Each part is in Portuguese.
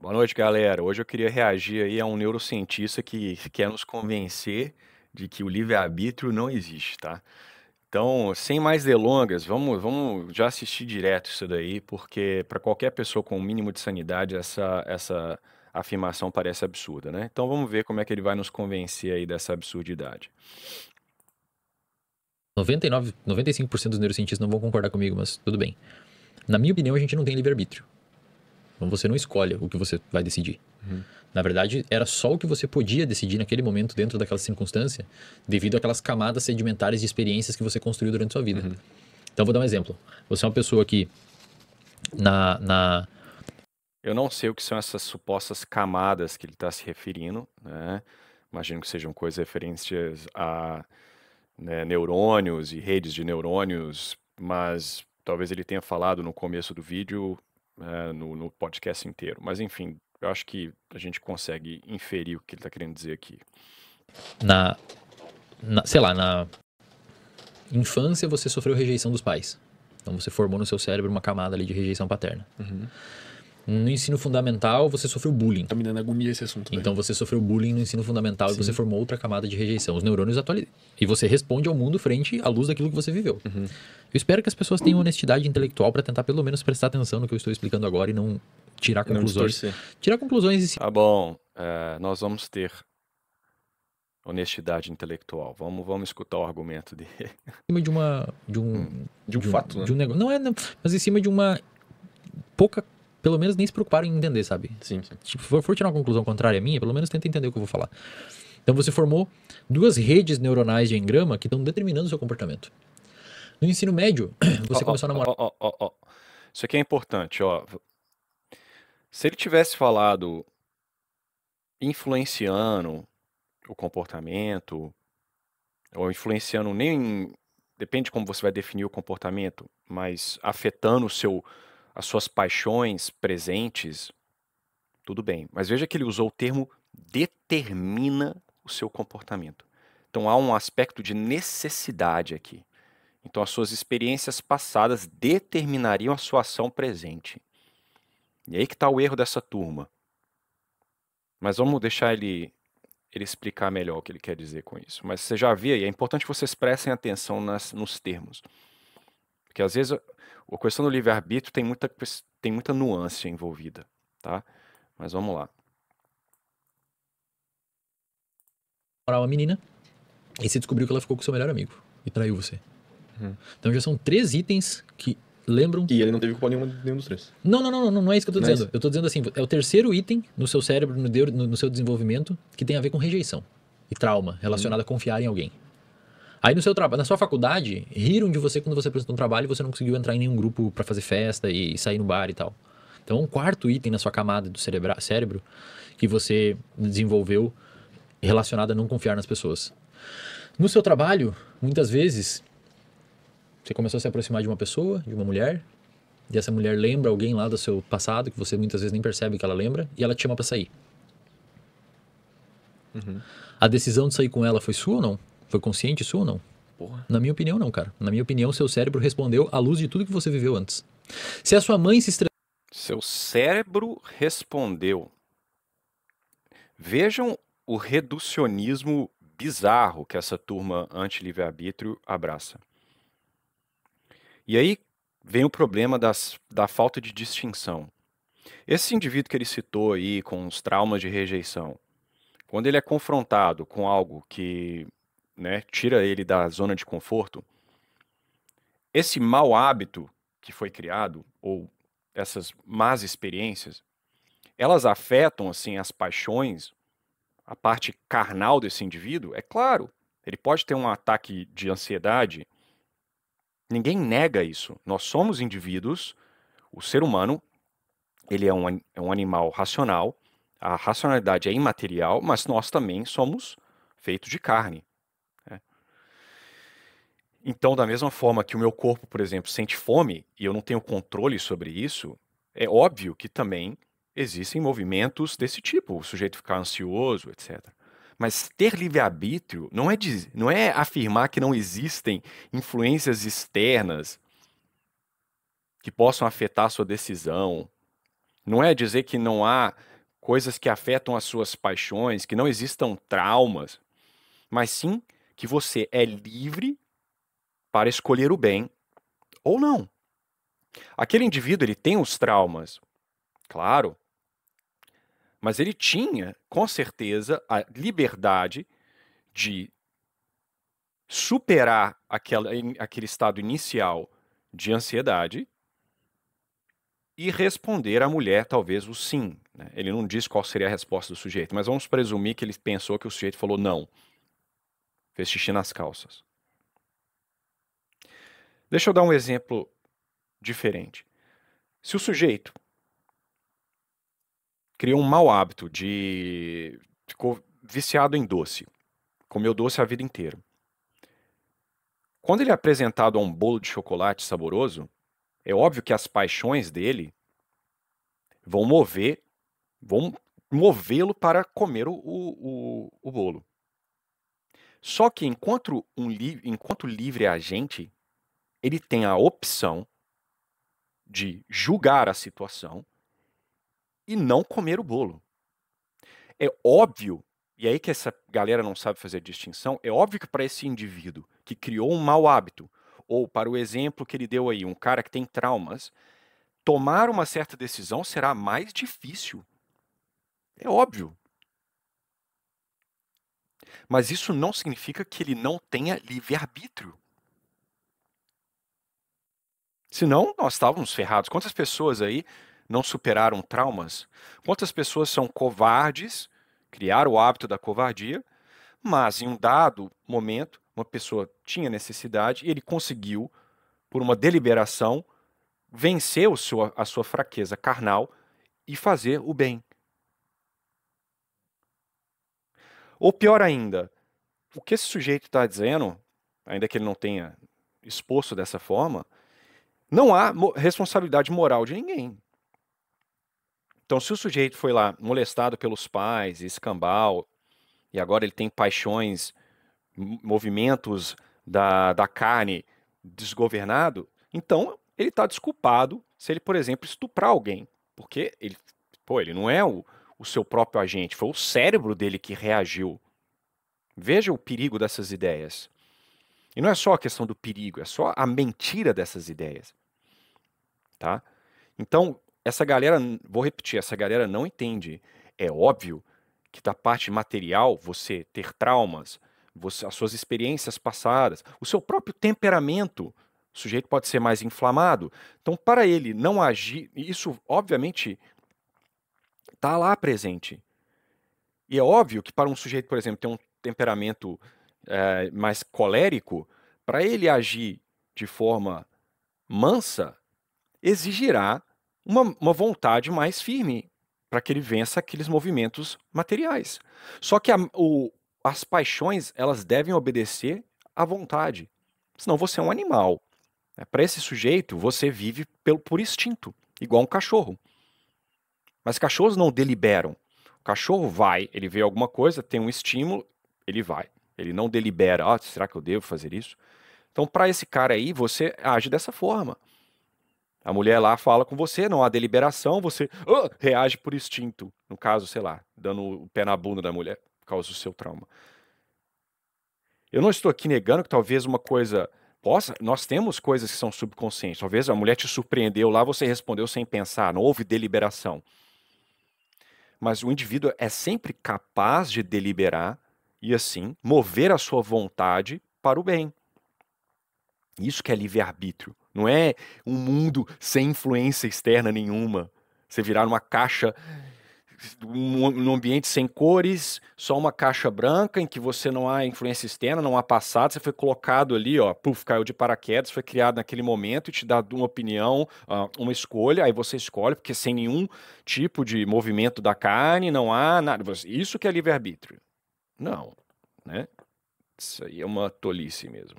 Boa noite, galera. Hoje eu queria reagir aí a um neurocientista que quer nos convencer de que o livre-arbítrio não existe, tá? Então, sem mais delongas, vamos já assistir direto isso daí, porque para qualquer pessoa com um mínimo de sanidade, essa afirmação parece absurda, né? Então vamos ver como é que ele vai nos convencer aí dessa absurdidade. 99, 95% dos neurocientistas não vão concordar comigo, mas tudo bem. Na minha opinião, a gente não tem livre-arbítrio. Então você não escolhe o que você vai decidir. Na verdade, era só o que você podia decidir naquele momento dentro daquela circunstância, devido àquelas camadas sedimentares de experiências que você construiu durante a sua vida. Então vou dar um exemplo. Você é uma pessoa que na Eu não sei o que são essas supostas camadas que ele está se referindo, né? Imagino que sejam coisas referentes a, né, neurônios e redes de neurônios, mas talvez ele tenha falado no começo do vídeo, no podcast inteiro. Mas enfim, eu acho que a gente consegue inferir o que ele está querendo dizer aqui. sei lá, na infância você sofreu rejeição dos pais. Então você formou no seu cérebro uma camada ali de rejeição paterna. No ensino fundamental, você sofreu bullying. Tá me dando agonia esse assunto. Então você sofreu bullying no ensino fundamental e você formou outra camada de rejeição. Os neurônios atualizam. E você responde ao mundo frente à luz daquilo que você viveu. Eu espero que as pessoas tenham honestidade intelectual para tentar pelo menos prestar atenção no que eu estou explicando agora e não tirar conclusões. Tirar conclusões em cima Tá bom, nós vamos ter honestidade intelectual. Vamos escutar o argumento dele. de um fato, né? de um negócio. Não, mas em cima de uma pouca, pelo menos nem se preocuparam em entender, sabe? Sim. Tipo, se for tirar uma conclusão contrária à minha, pelo menos tenta entender o que eu vou falar. Então você formou duas redes neuronais de engrama que estão determinando o seu comportamento. No ensino médio, você começou a namorar. Isso aqui é importante, ó. Se ele tivesse falado influenciando o comportamento, ou influenciando depende de como você vai definir o comportamento, mas afetando as suas paixões presentes, tudo bem. Mas veja que ele usou o termo determina o seu comportamento. Então há um aspecto de necessidade aqui. Então as suas experiências passadas determinariam a sua ação presente. E aí que está o erro dessa turma. Mas vamos deixar ele explicar melhor o que ele quer dizer com isso. Mas você já via, e é importante que vocês prestem atenção nos termos. Porque às vezes a questão do livre-arbítrio tem muita nuance envolvida, tá? Mas vamos lá. Uma menina e você descobriu que ela ficou com o seu melhor amigo e traiu você. Então já são 3 itens que lembram... E ele não teve culpa nenhum dos 3. Não é isso que eu tô Não é dizendo. Eu tô dizendo assim, é o terceiro item no seu cérebro, no seu desenvolvimento, que tem a ver com rejeição e trauma relacionado a confiar em alguém. Aí no seu trabalho, na sua faculdade, riram de você quando você apresentou um trabalho e você não conseguiu entrar em nenhum grupo pra fazer festa e sair no bar e tal. Então um quarto item na sua camada do cérebro que você desenvolveu relacionado a não confiar nas pessoas. No seu trabalho, muitas vezes, você começou a se aproximar de uma pessoa, de uma mulher, e essa mulher lembra alguém lá do seu passado, que você muitas vezes nem percebe que ela lembra, e ela te chama pra sair. A decisão de sair com ela foi sua ou não? Foi consciente sua ou não? Porra. Na minha opinião, não, cara. Na minha opinião, seu cérebro respondeu à luz de tudo que você viveu antes. Se a sua mãe se estressou... Seu cérebro respondeu. Vejam o reducionismo bizarro que essa turma anti-livre-arbítrio abraça. E aí vem o problema da falta de distinção. Esse indivíduo que ele citou aí, com os traumas de rejeição, quando ele é confrontado com algo que, né, tira ele da zona de conforto, esse mau hábito que foi criado, ou essas más experiências, elas afetam assim as paixões, a parte carnal desse indivíduo. É claro, ele pode ter um ataque de ansiedade. Ninguém nega isso. Nós somos indivíduos. O ser humano, ele é um animal racional. A racionalidade é imaterial, mas nós também somos feitos de carne. Então, da mesma forma que o meu corpo, por exemplo, sente fome e eu não tenho controle sobre isso, é óbvio que também existem movimentos desse tipo, o sujeito ficar ansioso, etc. Mas ter livre-arbítrio não é afirmar que não existem influências externas que possam afetar a sua decisão. Não é dizer que não há coisas que afetam as suas paixões, que não existam traumas, mas sim que você é livre para escolher o bem ou não. Aquele indivíduo, ele tem os traumas, claro, mas ele tinha, com certeza, a liberdade de superar aquele estado inicial de ansiedade e responder à mulher, talvez, o sim. Né? Ele não diz qual seria a resposta do sujeito, mas vamos presumir que ele pensou que o sujeito falou não. Fez xixi nas calças. Deixa eu dar um exemplo diferente. Se o sujeito criou um mau hábito ficou viciado em doce, comeu doce a vida inteira. Quando ele é apresentado a um bolo de chocolate saboroso, é óbvio que as paixões dele vão movê-lo para comer o bolo. Só que enquanto livre agente, ele tem a opção de julgar a situação e não comer o bolo. É óbvio, e aí que essa galera não sabe fazer a distinção, é óbvio que para esse indivíduo que criou um mau hábito, ou para o exemplo que ele deu aí, um cara que tem traumas, tomar uma certa decisão será mais difícil. É óbvio. Mas isso não significa que ele não tenha livre-arbítrio. Senão, nós estávamos ferrados. Quantas pessoas aí não superaram traumas? Quantas pessoas são covardes, criaram o hábito da covardia, mas em um dado momento, uma pessoa tinha necessidade e ele conseguiu, por uma deliberação, vencer a sua fraqueza carnal e fazer o bem. Ou pior ainda, o que esse sujeito está dizendo, ainda que ele não tenha exposto dessa forma, não há responsabilidade moral de ninguém. Então, se o sujeito foi lá molestado pelos pais, escambau, e agora ele tem paixões, movimentos da carne desgovernado, então ele está desculpado se ele, por exemplo, estuprar alguém. Porque ele não é o seu próprio agente, foi o cérebro dele que reagiu. Veja o perigo dessas ideias. E não é só a questão do perigo, é só a mentira dessas ideias. Tá? Então, essa galera, vou repetir, essa galera não entende. É óbvio que da parte material, você ter traumas, as suas experiências passadas, o seu próprio temperamento, o sujeito pode ser mais inflamado. Então, para ele não agir, isso obviamente está lá presente. E é óbvio que para um sujeito, por exemplo, ter um temperamento mais colérico, para ele agir de forma mansa, exigirá uma vontade mais firme para que ele vença aqueles movimentos materiais. Só que as paixões, elas devem obedecer à vontade. Senão você é um animal. Para esse sujeito, você vive por instinto, igual um cachorro. Mas cachorros não deliberam. O cachorro vai, ele vê alguma coisa, tem um estímulo, ele vai. Ele não delibera, será que eu devo fazer isso? Então, para esse cara aí, você age dessa forma. A mulher lá fala com você, não há deliberação, você reage por instinto. No caso, sei lá, dando o pé na bunda da mulher por causa do seu trauma. Eu não estou aqui negando que talvez uma coisa nós temos coisas que são subconscientes. Talvez a mulher te surpreendeu lá, você respondeu sem pensar, não houve deliberação. Mas o indivíduo é sempre capaz de deliberar e assim mover a sua vontade para o bem. Isso que é livre-arbítrio. Não é um mundo sem influência externa nenhuma. Você virar uma caixa, num ambiente sem cores, só uma caixa branca em que você não há influência externa, não há passado, você foi colocado ali, caiu de paraquedas, foi criado naquele momento e te dá uma opinião, uma escolha, aí você escolhe, porque sem nenhum tipo de movimento da carne, não há nada. Isso que é livre-arbítrio. Não, né? Isso aí é uma tolice mesmo.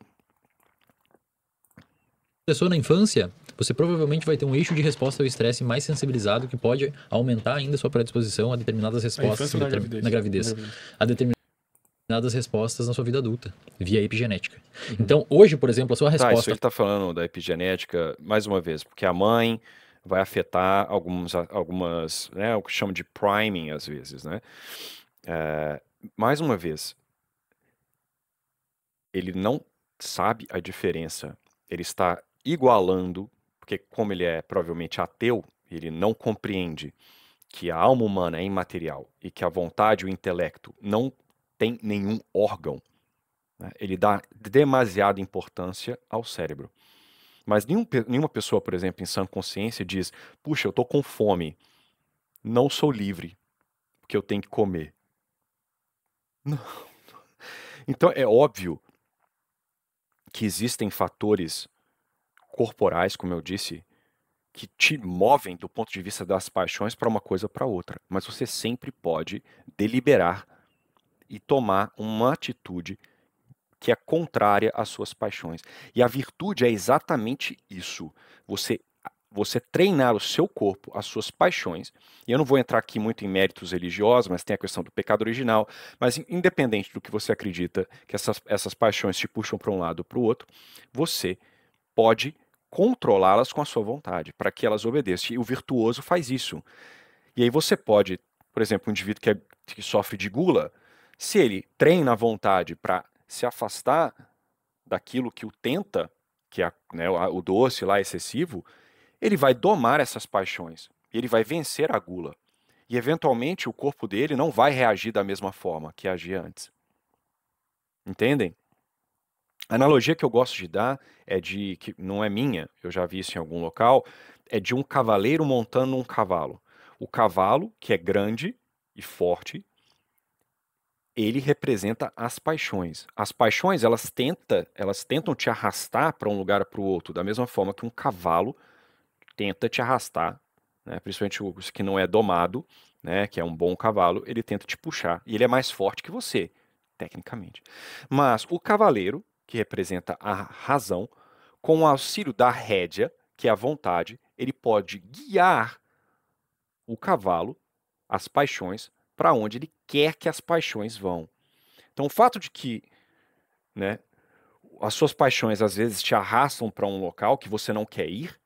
Pessoa na infância, você provavelmente vai ter um eixo de resposta ao estresse mais sensibilizado que pode aumentar ainda sua predisposição a determinadas respostas na gravidez. A determinadas respostas na sua vida adulta, via epigenética. Então, hoje, por exemplo, a sua resposta... Isso ele está falando da epigenética, mais uma vez, porque a mãe vai afetar algumas, né, o que chama de priming às vezes, né? Mais uma vez, ele não sabe a diferença. Ele está igualando, porque como ele é provavelmente ateu, ele não compreende que a alma humana é imaterial e que a vontade e o intelecto não tem nenhum órgão, né? Ele dá demasiada importância ao cérebro. Mas nenhuma pessoa, por exemplo, em sã consciência diz: puxa, eu estou com fome, não sou livre, porque eu tenho que comer. Não. Então é óbvio que existem fatores corporais, como eu disse, que te movem do ponto de vista das paixões para uma coisa ou para outra. Mas você sempre pode deliberar e tomar uma atitude que é contrária às suas paixões. E a virtude é exatamente isso. Você treinar o seu corpo, as suas paixões, e eu não vou entrar aqui muito em méritos religiosos, mas tem a questão do pecado original, mas independente do que você acredita, que essas paixões te puxam para um lado ou para o outro, você pode controlá-las com a sua vontade, para que elas obedeçam. E o virtuoso faz isso. E aí você pode, por exemplo, um indivíduo que sofre de gula, se ele treina a vontade para se afastar daquilo que o tenta, que é, né, o doce lá excessivo, ele vai domar essas paixões. Ele vai vencer a gula. E eventualmente o corpo dele não vai reagir da mesma forma que agia antes. Entendem? A analogia que eu gosto de dar é de, que não é minha, eu já vi isso em algum local, é de um cavaleiro montando um cavalo. O cavalo, que é grande e forte, ele representa as paixões. As paixões, elas tentam te arrastar para um lugar ou para o outro, da mesma forma que um cavalo tenta te arrastar, né? Principalmente o que não é domado, né? Que é um bom cavalo, ele tenta te puxar. E ele é mais forte que você, tecnicamente. Mas o cavaleiro, que representa a razão, com o auxílio da rédea, que é a vontade, ele pode guiar o cavalo, as paixões, para onde ele quer que as paixões vão. Então, o fato de que, né, as suas paixões às vezes te arrastam para um local que você não quer ir,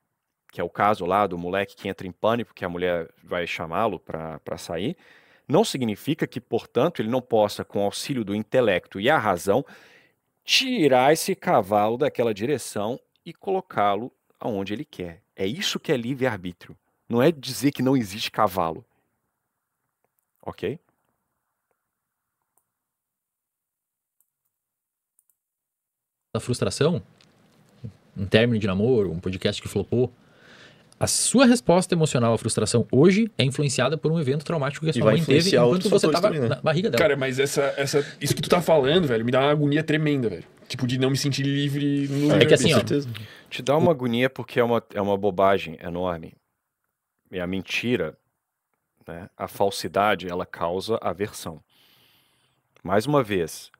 que é o caso lá do moleque que entra em pânico, que a mulher vai chamá-lo para sair, não significa que, portanto, ele não possa, com o auxílio do intelecto e a razão, tirar esse cavalo daquela direção e colocá-lo aonde ele quer. É isso que é livre-arbítrio. Não é dizer que não existe cavalo. Ok? Da frustração, um término de namoro, um podcast que flopou, a sua resposta emocional à frustração hoje é influenciada por um evento traumático que a E sua vai mãe teve influenciar enquanto outros você fatores tava também, né? na barriga dela. Cara, mas isso que tu tá falando, velho, me dá uma agonia tremenda, velho. Tipo, de não me sentir livre no É que assim, ó, certeza. Te dá uma agonia porque é uma bobagem enorme. E a mentira, né, a falsidade, ela causa aversão. Mais uma vez,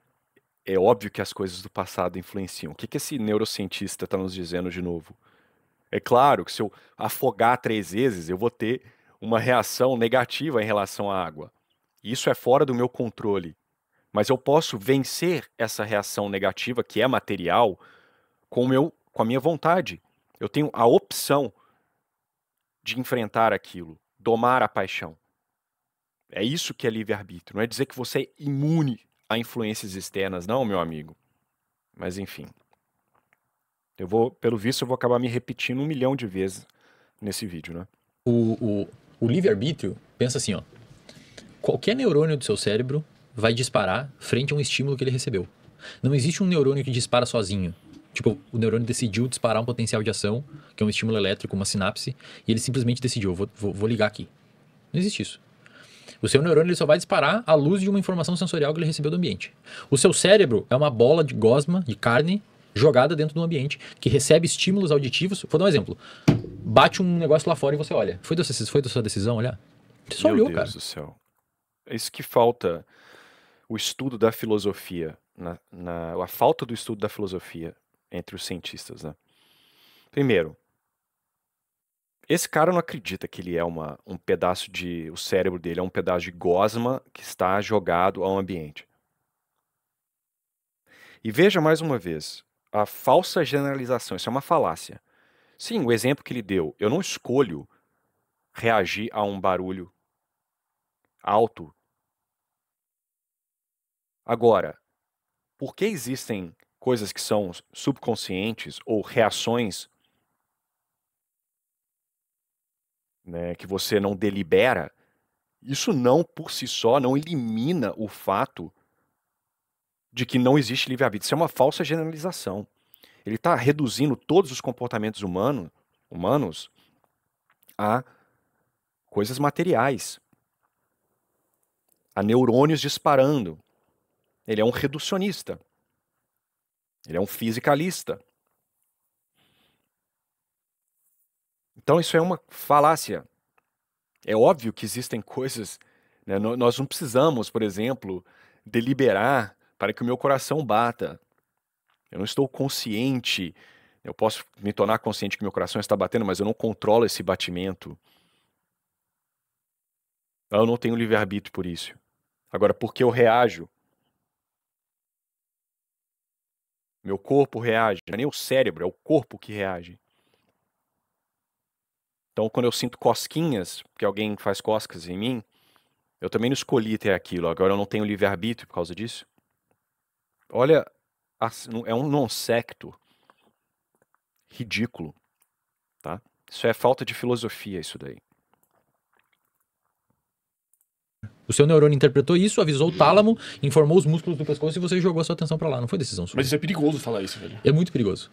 é óbvio que as coisas do passado influenciam. O que esse neurocientista está nos dizendo de novo? É claro que se eu afogar 3 vezes, eu vou ter uma reação negativa em relação à água. Isso é fora do meu controle. Mas eu posso vencer essa reação negativa, que é material, com a minha vontade. Eu tenho a opção de enfrentar aquilo, domar a paixão. É isso que é livre-arbítrio. Não é dizer que você é imune a influências externas, não, meu amigo. Mas enfim. Pelo visto, eu vou acabar me repetindo 1 milhão de vezes nesse vídeo, né? o livre-arbítrio, pensa assim, ó. Qualquer neurônio do seu cérebro vai disparar frente a um estímulo que ele recebeu. Não existe um neurônio que dispara sozinho. Tipo, o neurônio decidiu disparar um potencial de ação, que é um estímulo elétrico, uma sinapse, e ele simplesmente decidiu, vou ligar aqui. Não existe isso. O seu neurônio ele só vai disparar à luz de uma informação sensorial que ele recebeu do ambiente. O seu cérebro é uma bola de gosma, de carne, jogada dentro do ambiente, que recebe estímulos auditivos. Vou dar um exemplo. Bate um negócio lá fora e você olha. Foi da sua decisão olhar? Você só Meu olhou, Deus cara. do céu. É isso que falta o estudo da filosofia, a falta do estudo da filosofia entre os cientistas, né? Primeiro, esse cara não acredita que ele é um pedaço o cérebro dele é um pedaço de gosma que está jogado ao ambiente. E veja mais uma vez, a falsa generalização, isso é uma falácia. Sim, o exemplo que ele deu. Eu não escolho reagir a um barulho alto. Agora, por que existem coisas que são subconscientes ou reações, né, que você não delibera? Isso não, por si só, não elimina o fato de que não existe livre-arbítrio. Isso é uma falsa generalização. Ele está reduzindo todos os comportamentos humanos a coisas materiais, a neurônios disparando. Ele é um reducionista. Ele é um fisicalista. Então isso é uma falácia. É óbvio que existem coisas, né, nós não precisamos, por exemplo, deliberar para que o meu coração bata. Eu não estou consciente. Eu posso me tornar consciente que meu coração está batendo, mas eu não controlo esse batimento. Eu não tenho livre-arbítrio por isso. Agora, por que eu reajo? Meu corpo reage. Não é nem o cérebro, é o corpo que reage. Então, quando eu sinto cosquinhas, que alguém faz coscas em mim, eu também não escolhi ter aquilo. Agora eu não tenho livre-arbítrio por causa disso. Olha, é um non-sector ridículo, tá? Isso é falta de filosofia, isso daí. O seu neurônio interpretou isso, avisou o tálamo, informou os músculos do pescoço e você jogou a sua atenção pra lá. Não foi decisão sua. Mas isso é perigoso falar isso, velho. É muito perigoso.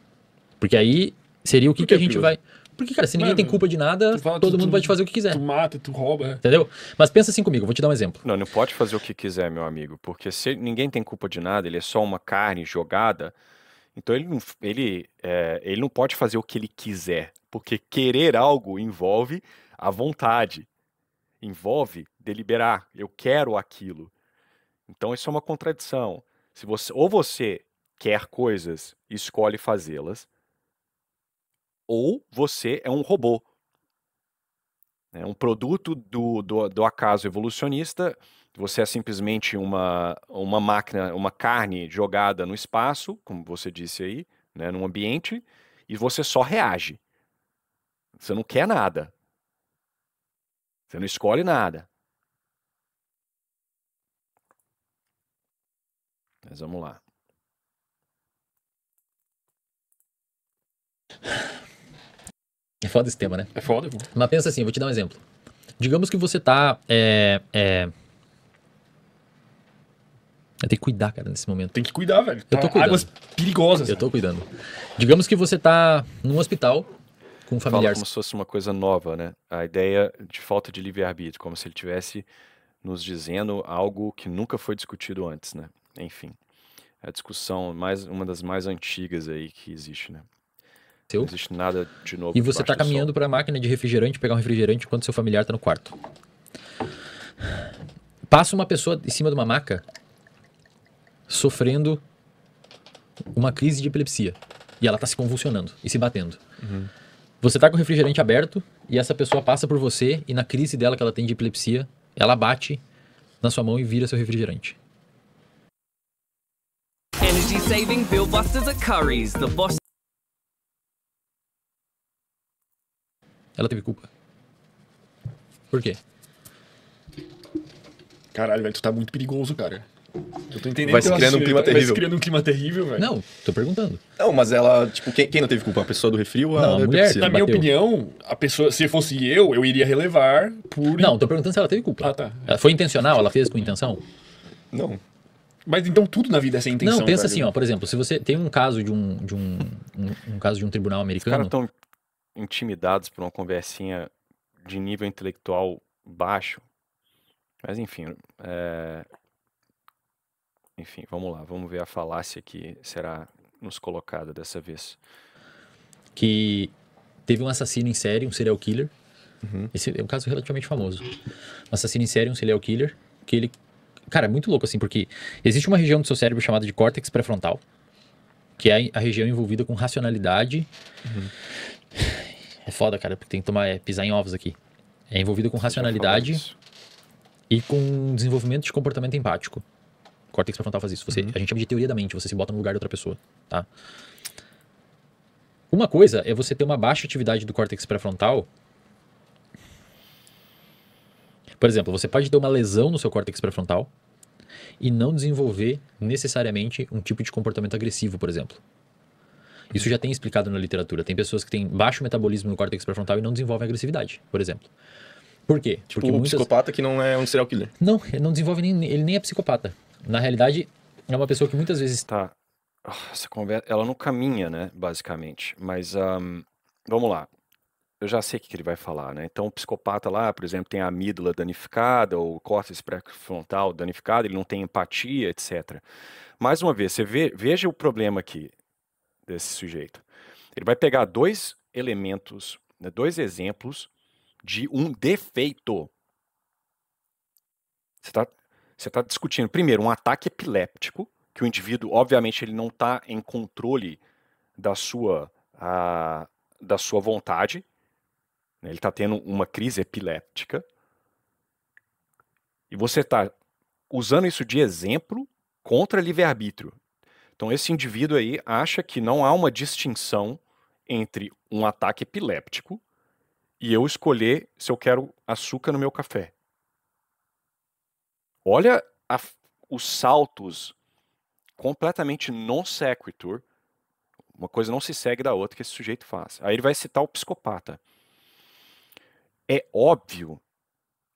Porque aí seria o que, Por que que a gente perigoso? vai... Porque, cara, se ninguém tem culpa de nada, Tu fala, todo mundo vai te fazer o que quiser. Tu mata, tu rouba. Entendeu? Mas pensa assim comigo, vou te dar um exemplo. Não, não pode fazer o que quiser, meu amigo, porque se ninguém tem culpa de nada, ele é só uma carne jogada, então ele não pode fazer o que ele quiser, porque querer algo envolve a vontade, envolve deliberar, eu quero aquilo. Então isso é uma contradição. Ou você quer coisas e escolhe fazê-las, ou você é um robô. É um produto do acaso evolucionista, você é simplesmente uma máquina, uma carne jogada no espaço, como você disse aí, né, num ambiente, e você só reage. Você não quer nada. Você não escolhe nada. Mas vamos lá. É foda esse tema, né? É foda, pô. Mas pensa assim, eu vou te dar um exemplo. Digamos que você tá... Eu tenho que cuidar, cara, nesse momento. Tem que cuidar, velho. Eu tô cuidando. Águas perigosas. Eu tô cuidando. Digamos que você tá num hospital com um Fala familiar. como se fosse uma coisa nova, né? A ideia de falta de livre-arbítrio, como se ele estivesse nos dizendo algo que nunca foi discutido antes, né? Enfim, é a discussão uma das mais antigas aí que existe, né? Seu. Não existe nada de novo E você debaixo tá do caminhando sol. pra máquina de refrigerante, pegar um refrigerante enquanto seu familiar tá no quarto. Passa uma pessoa em cima de uma maca sofrendo uma crise de epilepsia. E ela tá se convulsionando e se batendo. Você tá com o refrigerante aberto e essa pessoa passa por você e na crise dela que ela tem de epilepsia, ela bate na sua mão e vira seu refrigerante. Energy saving Bill Busters at Curry's. The boss. Ela teve culpa. Por quê? Caralho, velho, tu tá muito perigoso, cara. Eu tô entendendo. Vai se teu criando um raciocínio, clima vai se terrível. criando um clima terrível, velho. Não, tô perguntando. Não, mas ela, tipo, quem não teve culpa? A pessoa do refri ou Não, a mulher. epilepsia? Na minha bateu. opinião, a pessoa, se fosse eu iria relevar por. Não, tô perguntando se ela teve culpa. Ah, tá. Ela foi intencional? Ela fez com intenção? Não. Mas então tudo na vida é sem intenção. Não, pensa velho. assim, ó, por exemplo, se você tem um caso de um caso de um tribunal Os caras americano, estão intimidados por uma conversinha de nível intelectual baixo. Mas enfim, enfim, vamos lá, vamos ver a falácia que será nos colocada dessa vez. que teve um assassino em série, um serial killer. Esse é um caso relativamente famoso. Um assassino em série, um serial killer, que ele... Cara, é muito louco assim, porque existe uma região do seu cérebro chamada de córtex pré-frontal, que é a região envolvida com racionalidade. É foda, cara, porque tem que pisar em ovos aqui. É envolvida com Você já falou racionalidade disso. e com desenvolvimento de comportamento empático. O córtex pré-frontal faz isso. A gente chama de teoria da mente, você se bota no lugar de outra pessoa, tá? Uma coisa é você ter uma baixa atividade do córtex pré-frontal. Por exemplo, você pode ter uma lesão no seu córtex pré-frontal e não desenvolver necessariamente um tipo de comportamento agressivo, por exemplo. Isso já tem explicado na literatura. Tem pessoas que têm baixo metabolismo no córtex pré-frontal e não desenvolvem agressividade, por exemplo. Por quê? Tipo, o psicopata que não é um serial killer. Não, ele não desenvolve ele nem é psicopata. Na realidade, é uma pessoa que muitas vezes... Tá. Essa conversa, ela não caminha, né, basicamente. Mas, vamos lá. Eu já sei o que ele vai falar, né? Então, o psicopata lá, por exemplo, tem a amígdala danificada, ou o córtex pré-frontal danificado, ele não tem empatia, etc. Mais uma vez, veja o problema aqui desse sujeito. Ele vai pegar dois elementos, né, dois exemplos de um defeito. Você tá discutindo, primeiro, um ataque epiléptico, que o indivíduo, obviamente, ele não está em controle da sua vontade, né? Ele está tendo uma crise epiléptica, e você está usando isso de exemplo contra livre-arbítrio. Então, esse indivíduo aí acha que não há uma distinção entre um ataque epiléptico e eu escolher se eu quero açúcar no meu café. Olha os saltos completamente non sequitur, uma coisa não se segue da outra que esse sujeito faz. Aí ele vai citar o psicopata. É óbvio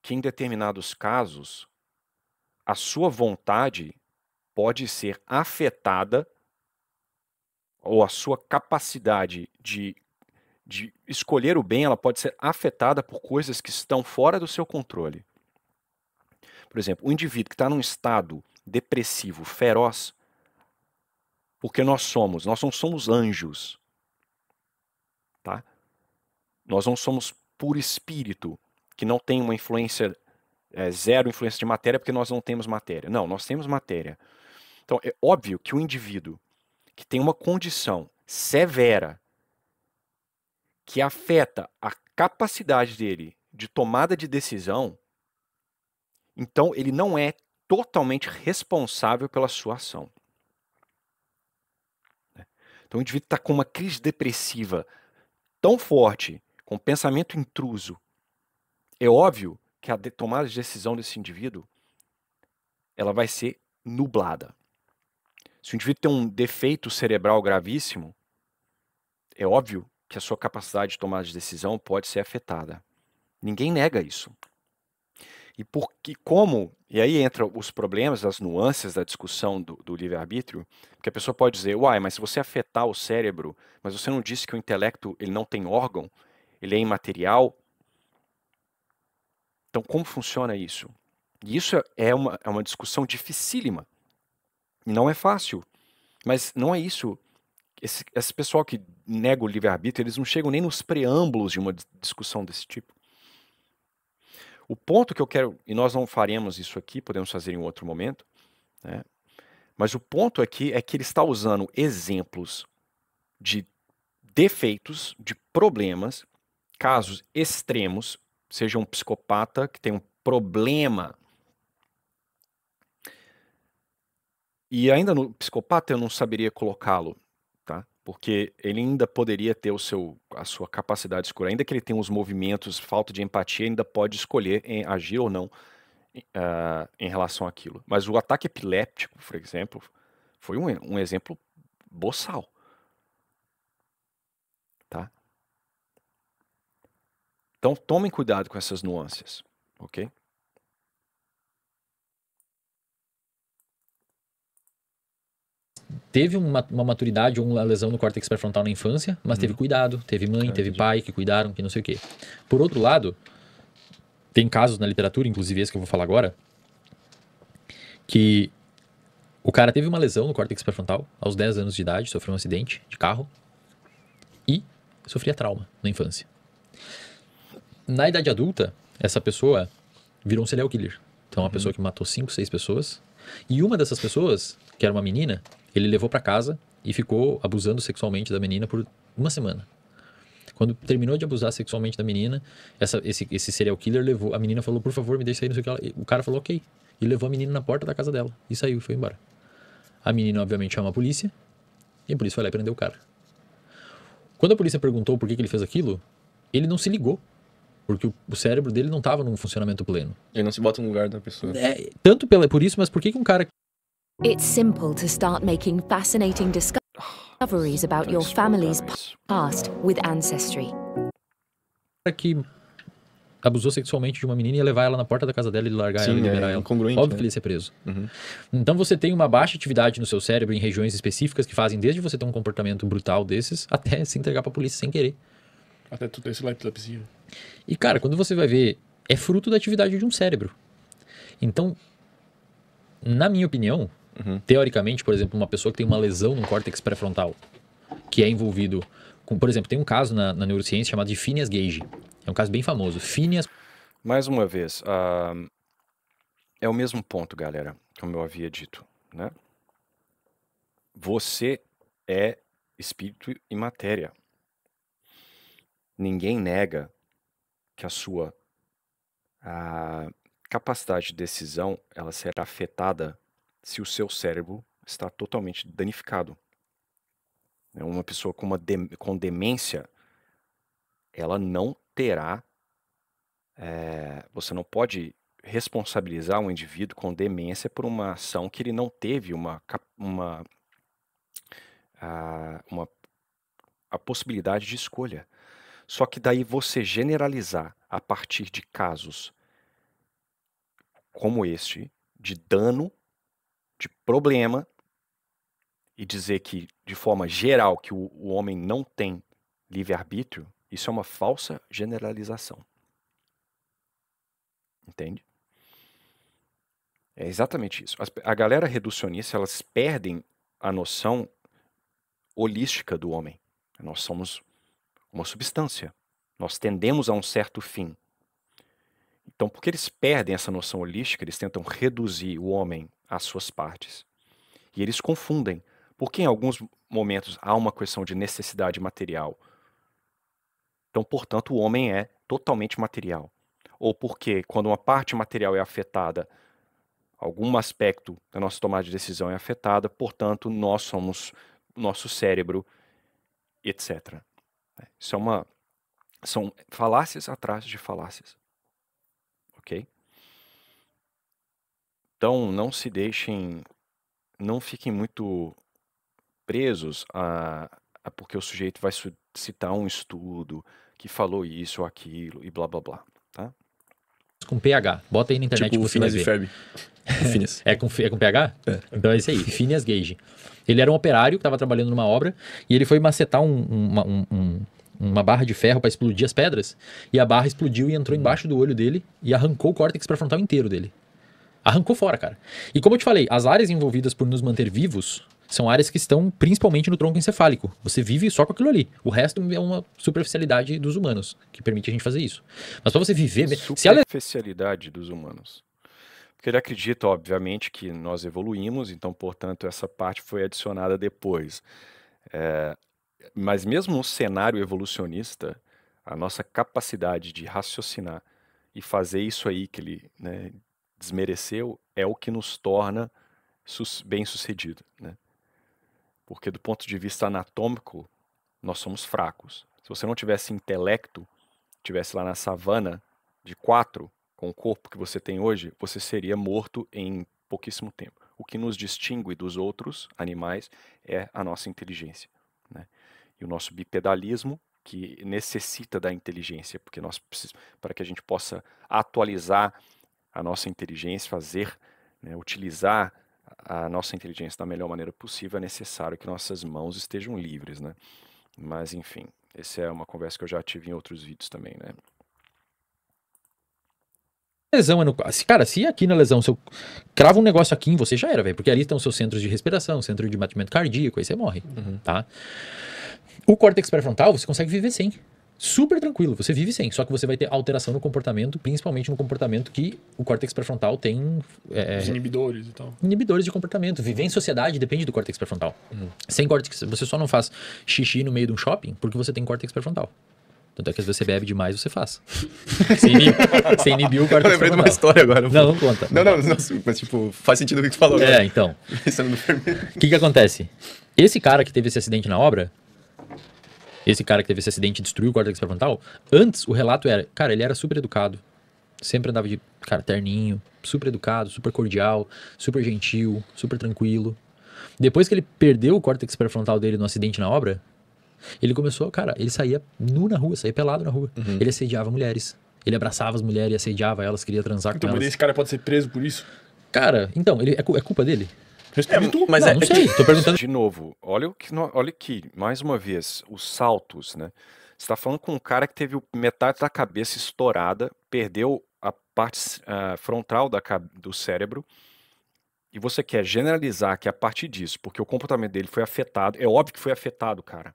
que em determinados casos a sua vontade pode ser afetada, ou a sua capacidade de escolher o bem, ela pode ser afetada por coisas que estão fora do seu controle. Por exemplo, o indivíduo que está num estado depressivo, feroz, porque nós não somos anjos, tá? Nós não somos puro espírito, que não tem uma influência, zero influência de matéria, porque nós não temos matéria. Não, nós temos matéria. Então, é óbvio que o indivíduo que tem uma condição severa que afeta a capacidade dele de tomada de decisão, então ele não é totalmente responsável pela sua ação. Então o indivíduo está com uma crise depressiva tão forte, com pensamento intruso. É óbvio que a tomada de decisão desse indivíduo ela vai ser nublada. Se o indivíduo tem um defeito cerebral gravíssimo, é óbvio que a sua capacidade de tomada de decisão pode ser afetada. Ninguém nega isso. E aí entra os problemas, as nuances da discussão do livre-arbítrio, porque a pessoa pode dizer, uai, mas se você afetar o cérebro, mas você não disse que o intelecto ele não tem órgão, ele é imaterial. Então, como funciona isso? E isso é uma discussão dificílima. E não é fácil. Mas não é isso. Esse pessoal que nega o livre-arbítrio, eles não chegam nem nos preâmbulos de uma discussão desse tipo. O ponto que eu quero, e nós não faremos isso aqui, podemos fazer em outro momento, né? Mas o ponto aqui é que ele está usando exemplos de defeitos, de problemas, casos extremos, seja um psicopata que tem um problema. E ainda no psicopata eu não saberia colocá-lo, tá? Porque ele ainda poderia ter a sua capacidade de escolher, ainda que ele tenha os movimentos, falta de empatia, ainda pode escolher em agir ou não em relação àquilo. Mas o ataque epiléptico, por exemplo, foi um exemplo boçal. Tá? Então tomem cuidado com essas nuances, ok? Teve uma maturidade ou uma lesão no córtex pré-frontal na infância, mas teve cuidado, teve mãe, teve pai que cuidaram, que não sei o quê. Por outro lado, tem casos na literatura, inclusive esse que eu vou falar agora, que o cara teve uma lesão no córtex pré-frontal aos 10 anos de idade, sofreu um acidente de carro e sofria trauma na infância. Na idade adulta, essa pessoa virou um serial killer. Então, uma pessoa que matou 5, 6 pessoas. E uma dessas pessoas, que era uma menina, ele levou pra casa e ficou abusando sexualmente da menina por uma semana. Quando terminou de abusar sexualmente da menina, esse serial killer levou... A menina falou, por favor, me deixa sair, não sei o que ela... O cara falou, ok. E levou a menina na porta da casa dela. E saiu, foi embora. A menina, obviamente, chama a polícia. E a polícia foi lá e prendeu o cara. Quando a polícia perguntou por que ele fez aquilo, ele não se ligou. Porque o cérebro dele não estava num funcionamento pleno. Ele não se bota no lugar da pessoa. Tanto por isso, mas por que um cara... It's simple to start making fascinating discoveries about your family's past with Ancestry. que abusou sexualmente de uma menina e ia levar ela na porta da casa dela e largar ela e liberar ela. Incongruente, Óbvio que ele ia ser preso. Então você tem uma baixa atividade no seu cérebro em regiões específicas que fazem desde você ter um comportamento brutal desses até se entregar pra polícia sem querer. Até tu ter esse epilepsia. E cara, quando você vai ver, é fruto da atividade de um cérebro. Então, na minha opinião, teoricamente, por exemplo, uma pessoa que tem uma lesão no córtex pré-frontal, que é envolvido com, por exemplo, tem um caso na neurociência chamado de Phineas Gage. É um caso bem famoso. Phineas... Mais uma vez, é o mesmo ponto, galera, como eu havia dito, né? Você é espírito e matéria. Ninguém nega que a sua capacidade de decisão ela será afetada se o seu cérebro está totalmente danificado. Uma pessoa com demência, ela não terá... você não pode responsabilizar um indivíduo com demência por uma ação que ele não teve a possibilidade de escolha. Só que daí você generalizar a partir de casos como este, de dano, de problema, e dizer que, de forma geral, que o homem não tem livre-arbítrio, isso é uma falsa generalização. Entende? É exatamente isso. A galera reducionista, elas perdem a noção holística do homem. Nós somos uma substância. Nós tendemos a um certo fim. Então, porque eles perdem essa noção holística, eles tentam reduzir o homem às suas partes. E eles confundem. Porque em alguns momentos há uma questão de necessidade material. Então, portanto, o homem é totalmente material. Ou porque quando uma parte material é afetada, algum aspecto da nossa tomada de decisão é afetada, portanto, nós somos nosso cérebro, etc. Isso são falácias atrás de falácias. Ok? Então, não se deixem, não fiquem muito presos porque o sujeito vai citar um estudo que falou isso ou aquilo e blá blá blá, tá? Com PH. Bota aí na internet Tipo que você vai ver. Ferb. Phineas. É com PH? É. Então é isso aí, Phineas Gage. Ele era um operário que estava trabalhando numa obra e ele foi macetar uma barra de ferro para explodir as pedras e a barra explodiu e entrou embaixo do olho dele e arrancou o córtex pré-frontal inteiro dele. Arrancou fora, cara. E como eu te falei, as áreas envolvidas por nos manter vivos são áreas que estão principalmente no tronco encefálico. Você vive só com aquilo ali. O resto é uma superficialidade dos humanos, que permite a gente fazer isso. Mas para você viver... Superficialidade dos humanos. Porque ele acredita, obviamente, que nós evoluímos, então, portanto, essa parte foi adicionada depois. Mas mesmo no cenário evolucionista, a nossa capacidade de raciocinar e fazer isso aí que ele, né, desmereceu é o que nos torna bem-sucedido, né? Porque do ponto de vista anatômico, nós somos fracos. Se você não tivesse intelecto, tivesse lá na savana de 4, com o corpo que você tem hoje, você seria morto em pouquíssimo tempo. O que nos distingue dos outros animais é a nossa inteligência, né? E o nosso bipedalismo, que necessita da inteligência, porque para que a gente possa atualizar a nossa inteligência, fazer, né, utilizar a nossa inteligência da melhor maneira possível, é necessário que nossas mãos estejam livres, né? Mas, enfim, essa é uma conversa que eu já tive em outros vídeos também, né? Lesão é no... Cara, se aqui na lesão, se eu cravo um negócio aqui em você, já era, velho. Porque ali estão seus centros de respiração, centro de batimento cardíaco, aí você morre, tá? O córtex pré-frontal, você consegue viver sem. Super tranquilo, você vive sem. Só que você vai ter alteração no comportamento, principalmente no comportamento que o córtex pré-frontal tem... Os inibidores e tal. Inibidores de comportamento. Viver em sociedade depende do córtex pré-frontal. Sem córtex, você só não faz xixi no meio de um shopping porque você tem córtex pré-frontal. Tanto é que às vezes você bebe demais, você faz. Você inibiu o córtex pré-frontal. Eu lembrei de uma história agora. Não conta. Não, mas tipo, faz sentido o que tu falou agora. Então. Pensando no fermento. O que acontece? Esse cara que teve esse acidente na obra, esse cara que teve esse acidente e destruiu o córtex pré-frontal, antes o relato era, cara, ele era super educado, sempre andava de, cara, terninho, super educado, super cordial, super gentil, super tranquilo. Depois que ele perdeu o córtex pré-frontal dele no acidente na obra, ele começou, cara, ele saía nu na rua, saía pelado na rua. Ele assediava mulheres, ele abraçava as mulheres, assediava elas, queria transar Então, com mas elas. esse cara pode ser preso por isso? Cara, então, ele, é culpa dele? Responde tu. Mas não, é, não sei, tô perguntando. De novo, olha aqui, mais uma vez, os saltos, né? Você tá falando com um cara que teve metade da cabeça estourada, perdeu a parte frontal do cérebro, e você quer generalizar que a partir disso, porque o comportamento dele foi afetado, é óbvio que foi afetado, cara.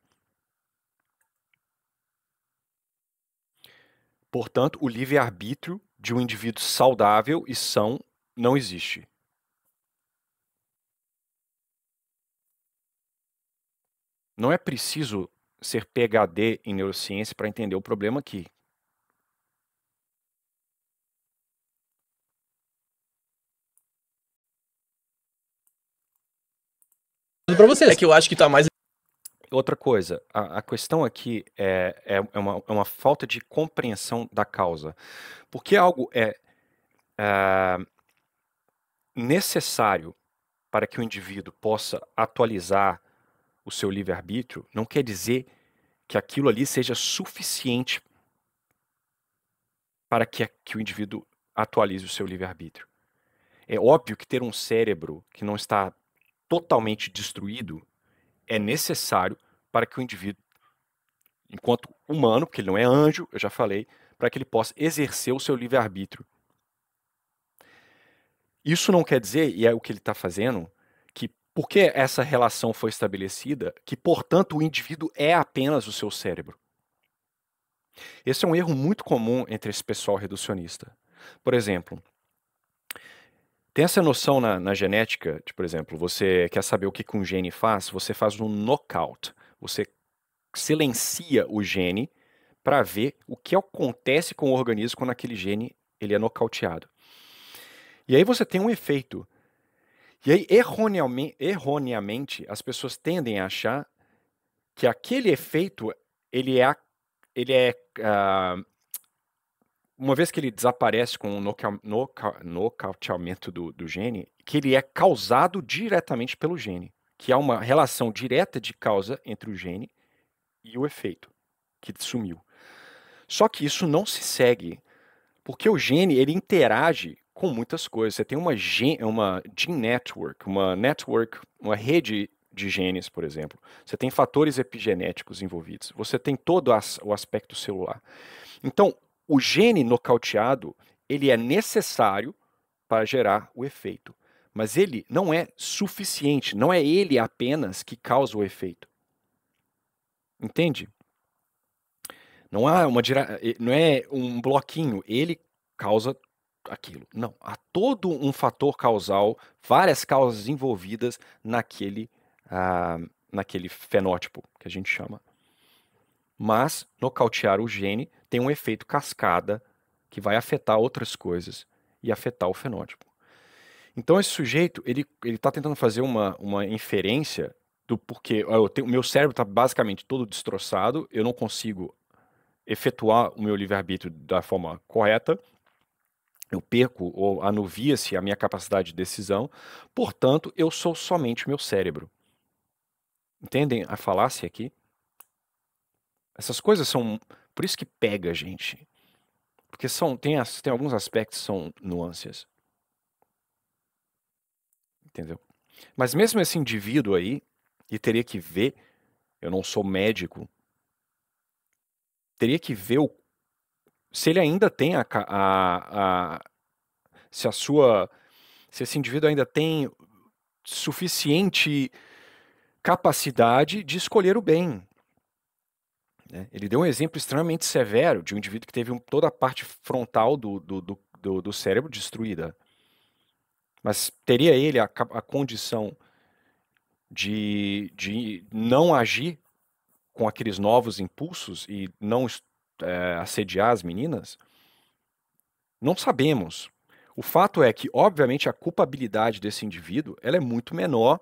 Portanto, o livre-arbítrio de um indivíduo saudável e são não existe. Não é preciso ser PhD em neurociência para entender o problema aqui. Pra vocês. É que eu acho que tá mais. Outra coisa, a questão aqui é uma falta de compreensão da causa. Porque algo é necessário para que o indivíduo possa atualizar o seu livre-arbítrio, não quer dizer que aquilo ali seja suficiente para que o indivíduo atualize o seu livre-arbítrio. É óbvio que ter um cérebro que não está totalmente destruído é necessário para que o indivíduo, enquanto humano, porque ele não é anjo, eu já falei, para que ele possa exercer o seu livre-arbítrio. Isso não quer dizer, e é o que ele está fazendo, que porque essa relação foi estabelecida, que, portanto, o indivíduo é apenas o seu cérebro. Esse é um erro muito comum entre esse pessoal reducionista. Por exemplo, tem essa noção na genética, de, por exemplo, você quer saber o que um gene faz, você faz um knockout. Você silencia o gene para ver o que acontece com o organismo quando aquele gene ele é nocauteado. E aí você tem um efeito. E aí, erroneamente, as pessoas tendem a achar que aquele efeito, uma vez que ele desaparece com o nocauteamento do gene, que ele é causado diretamente pelo gene, que há uma relação direta de causa entre o gene e o efeito, que sumiu. Só que isso não se segue, porque o gene ele interage com muitas coisas. Você tem uma gene network, uma rede de genes, por exemplo. Você tem fatores epigenéticos envolvidos. Você tem todo o aspecto celular. Então, o gene nocauteado, ele é necessário para gerar o efeito. Mas ele não é suficiente, não é ele apenas que causa o efeito. Entende? Não é um bloquinho, ele causa aquilo. Não, há todo um fator causal, várias causas envolvidas naquele fenótipo que a gente chama. Mas nocautear o gene tem um efeito cascada que vai afetar outras coisas e afetar o fenótipo. Então esse sujeito, ele está tentando fazer uma inferência do porquê. O meu cérebro está basicamente todo destroçado, eu não consigo efetuar o meu livre-arbítrio da forma correta, eu perco ou anuvia-se a minha capacidade de decisão, portanto, eu sou somente o meu cérebro. Entendem a falácia aqui? Essas coisas são... Por isso que pega a gente. Porque tem alguns aspectos que são nuances. Entendeu? Mas mesmo esse indivíduo aí, e teria que ver, eu não sou médico, teria que ver se ele ainda tem se esse indivíduo ainda tem suficiente capacidade de escolher o bem. Né? Ele deu um exemplo extremamente severo de um indivíduo que teve toda a parte frontal do cérebro destruída. Mas teria ele a condição de não agir com aqueles novos impulsos e não assediar as meninas? Não sabemos. O fato é que, obviamente, a culpabilidade desse indivíduo ela é muito menor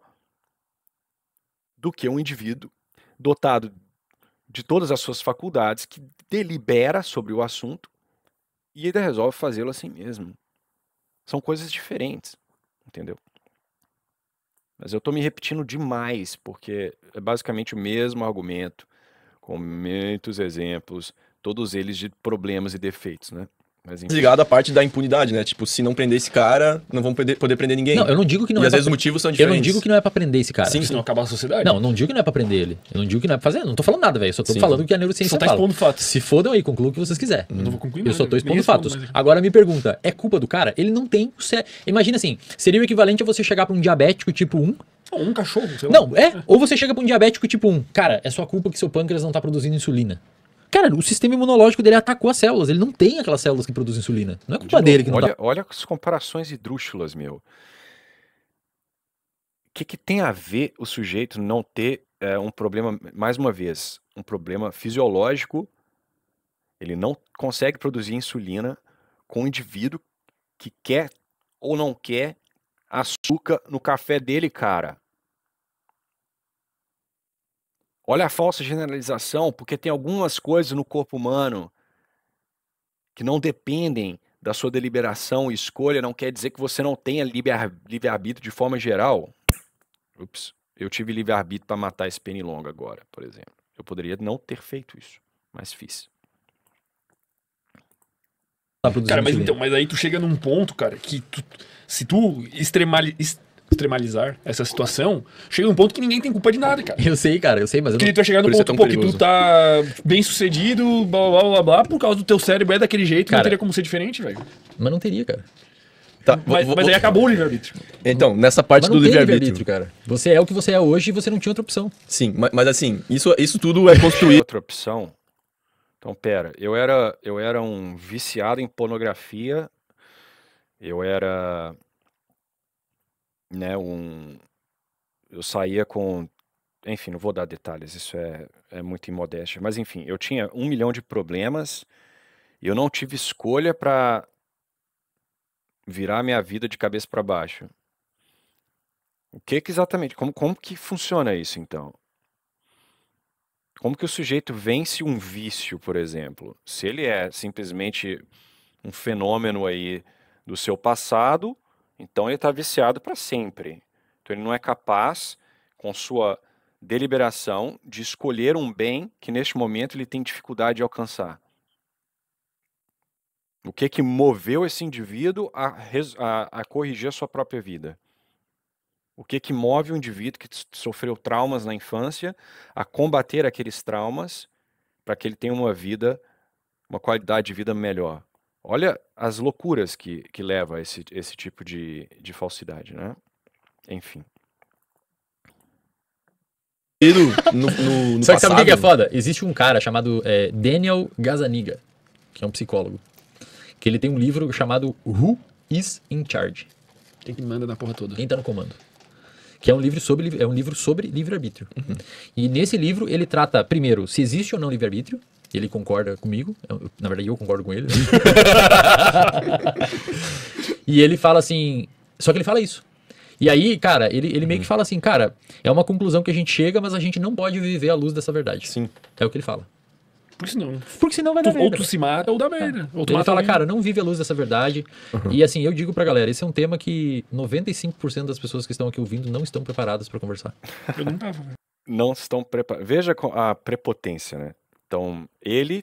do que um indivíduo dotado de todas as suas faculdades, que delibera sobre o assunto e ele resolve fazê-lo assim mesmo. São coisas diferentes, entendeu? Mas eu tô me repetindo demais, porque é basicamente o mesmo argumento, com muitos exemplos, todos eles de problemas e defeitos, né? Mas enfim. Ligado à parte da impunidade, né? Tipo, se não prender esse cara, não vão poder prender ninguém. Não, eu não digo que não e é às pra vezes os pre- motivos são Eu diferentes. não digo que não é pra prender esse cara. Sim, Senão acaba a sociedade. Não, não digo que não é pra prender ele. Eu não digo que não é pra fazer. Não tô falando nada, velho. Eu só tô Sim. falando o que a neurociência Só tá fala. expondo fatos. Se fodam aí, concluam o que vocês quiserem. Eu não vou concluir Eu só nada, tô nem expondo respondo fatos. mais aqui. Agora me pergunta, é culpa do cara? Ele não tem... Imagina assim, seria o equivalente a você chegar pra um diabético tipo 1. Ou um cachorro, sei lá. Não, ou você chega pra um diabético tipo 1. Cara, é sua culpa que seu pâncreas não tá produzindo insulina. Cara, o sistema imunológico dele atacou as células. Ele não tem aquelas células que produzem insulina. Não é De culpa novo, dele que não tá... olha as comparações esdrúxulas, meu. O que tem a ver o sujeito não ter um problema, mais uma vez, um problema fisiológico? Ele não consegue produzir insulina com um indivíduo que quer ou não quer açúcar no café dele, cara. Olha a falsa generalização, porque tem algumas coisas no corpo humano que não dependem da sua deliberação e escolha, não quer dizer que você não tenha livre-arbítrio de forma geral. Ups, eu tive livre-arbítrio para matar esse pernilongo agora, por exemplo. Eu poderia não ter feito isso, mas fiz. tá produzindo Cara, mas insulina. então, mas aí tu chega num ponto, cara, que se tu extremalizar essa situação, chega num ponto que ninguém tem culpa de nada, cara. Eu sei, cara, eu sei, mas eu Porque não... tu vai chegar no Por isso é ponto, tão pô, que tu perigoso. tá bem sucedido, blá blá blá blá, por causa do teu cérebro é daquele jeito, não Cara, teria como ser diferente, velho. Mas não teria, cara. Tá, Mas aí acabou o livre-arbítrio. Então, nessa parte Mas do não tem livre-arbítrio. livre-arbítrio, cara. Você é o que você é hoje e você não tinha outra opção. Sim, mas assim, isso tudo é construído. Outra opção. Então, pera, eu era um viciado em pornografia. Eu era, né, eu saía com, enfim, não vou dar detalhes, isso é muito imodéstia, mas enfim, eu tinha 1 milhão de problemas e eu não tive escolha para virar minha vida de cabeça para baixo. O que exatamente, como que funciona isso então? Como que o sujeito vence um vício, por exemplo? Se ele é simplesmente um fenômeno aí do seu passado, então ele está viciado para sempre. Então ele não é capaz, com sua deliberação, de escolher um bem que neste momento ele tem dificuldade de alcançar. O que moveu esse indivíduo a corrigir a sua própria vida? O que move o indivíduo que sofreu traumas na infância a combater aqueles traumas para que ele tenha uma vida, uma qualidade de vida melhor? Olha as loucuras que leva a esse tipo de falsidade, né? Enfim. No Só que sabe o que é passado. foda? Existe um cara chamado Daniel Gazzaniga, que é um psicólogo, que ele tem um livro chamado Who is in Charge? Quem que manda na porra toda? Quem tá no comando? Que é um livro sobre livre-arbítrio. E nesse livro ele trata, primeiro, se existe ou não livre-arbítrio. Ele concorda comigo. Na verdade, eu concordo com ele. E ele fala assim... Só que ele fala isso. E aí, cara, ele meio que fala assim, cara, é uma conclusão que a gente chega, mas a gente não pode viver à luz dessa verdade. Sim. É o que ele fala. Por isso não. Porque senão vai dar Ou merda. tu se mata ou dá merda. Ou tu Ele mata fala, alguém. cara, não vive à luz dessa verdade. E assim, eu digo pra galera, esse é um tema que 95% das pessoas que estão aqui ouvindo não estão preparadas pra conversar. Eu não tava, velho. Não estão preparados. Veja a prepotência, né? Então, ele,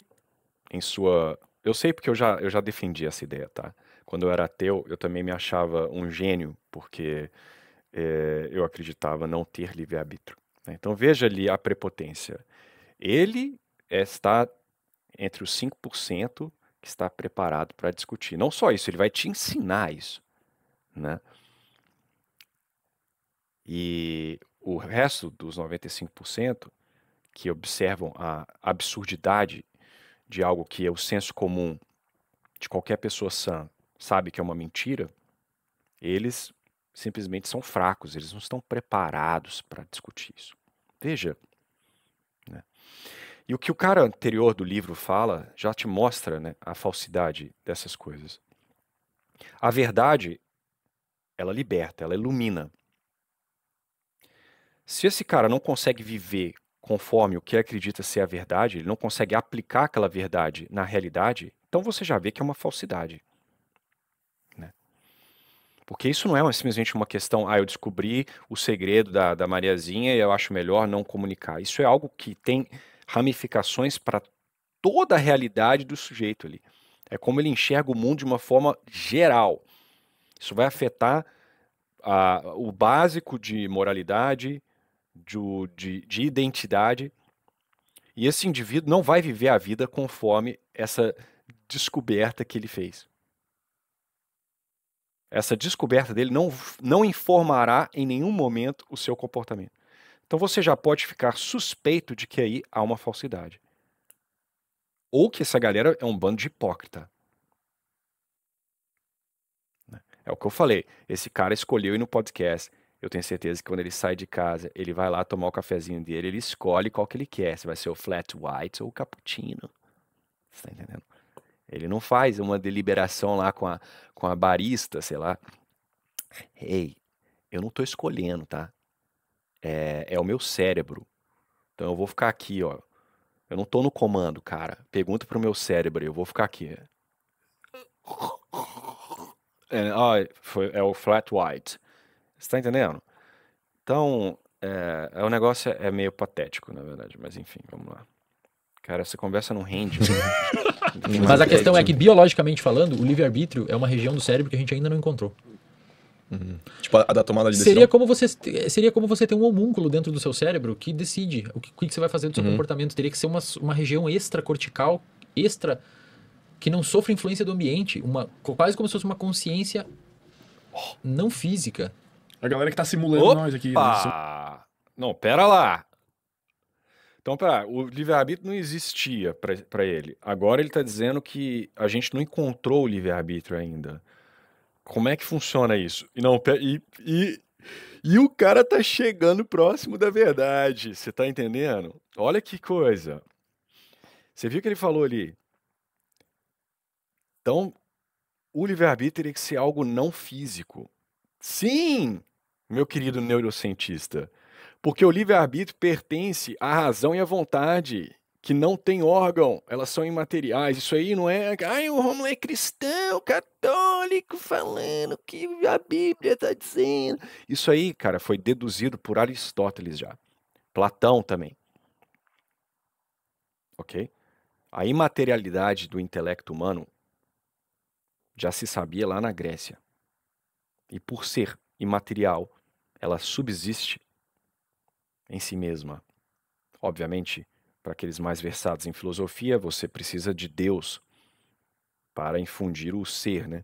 em sua... Eu sei porque eu já defendi essa ideia, tá? Quando eu era ateu, eu também me achava um gênio, porque eu acreditava não ter livre-arbítrio, né? Então, veja ali a prepotência. Ele está entre os 5% que está preparado para discutir. Não só isso, ele vai te ensinar isso, né? E o resto dos 95% que observam a absurdidade de algo que é o senso comum de qualquer pessoa sã sabe que é uma mentira, eles simplesmente são fracos, eles não estão preparados para discutir isso. Veja, né? E o que o cara anterior do livro fala já te mostra, né, a falsidade dessas coisas. A verdade, ela liberta, ela ilumina. Se esse cara não consegue viver conforme o que ele acredita ser a verdade, ele não consegue aplicar aquela verdade na realidade, então você já vê que é uma falsidade. Né? Porque isso não é simplesmente uma questão, eu descobri o segredo da Mariazinha e eu acho melhor não comunicar. Isso é algo que tem ramificações para toda a realidade do sujeito ali. É como ele enxerga o mundo de uma forma geral. Isso vai afetar o básico de moralidade, de identidade, e esse indivíduo não vai viver a vida conforme essa descoberta que ele fez. Essa descoberta dele não informará em nenhum momento o seu comportamento. Então você já pode ficar suspeito de que aí há uma falsidade. Ou que essa galera é um bando de hipócrita. É o que eu falei. Esse cara escolheu ir no podcast. Eu tenho certeza que quando ele sai de casa, ele vai lá tomar o cafezinho dele, ele escolhe qual que ele quer. Se vai ser o flat white ou o cappuccino. Você tá entendendo? Ele não faz uma deliberação lá com a barista, sei lá. Ei, eu não tô escolhendo, tá? É o meu cérebro. Então eu vou ficar aqui, ó. Eu não tô no comando, cara. Pergunta pro meu cérebro, eu vou ficar aqui. É o flat white. Você tá entendendo? Então, o negócio é meio patético, na verdade. Mas enfim, vamos lá. Cara, essa conversa não rende. Mas a questão é que, biologicamente falando, o livre-arbítrio é uma região do cérebro que a gente ainda não encontrou. Tipo, a da tomada de decisão. Seria como você ter um homúnculo dentro do seu cérebro que decide o que você vai fazer do seu comportamento. Teria que ser uma região extracortical, que não sofre influência do ambiente. Quase como se fosse uma consciência não física. A galera que tá simulando nós aqui. Não, pera lá. Então, o livre-arbítrio não existia para ele. Agora ele tá dizendo que a gente não encontrou o livre-arbítrio ainda. Como é que funciona isso? E o cara tá chegando próximo da verdade. Você tá entendendo? Olha que coisa. Você viu o que ele falou ali? Então, o livre-arbítrio teria que ser algo não físico. Sim, meu querido neurocientista. Porque o livre-arbítrio pertence à razão e à vontade, que não tem órgão, elas são imateriais. Isso aí não é... o Romulo é cristão, católico, falando que a Bíblia está dizendo. Isso aí, cara, foi deduzido por Aristóteles já. Platão também. Ok? A imaterialidade do intelecto humano já se sabia lá na Grécia. E por ser imaterial, ela subsiste em si mesma. Obviamente, para aqueles mais versados em filosofia, você precisa de Deus para infundir o ser, né?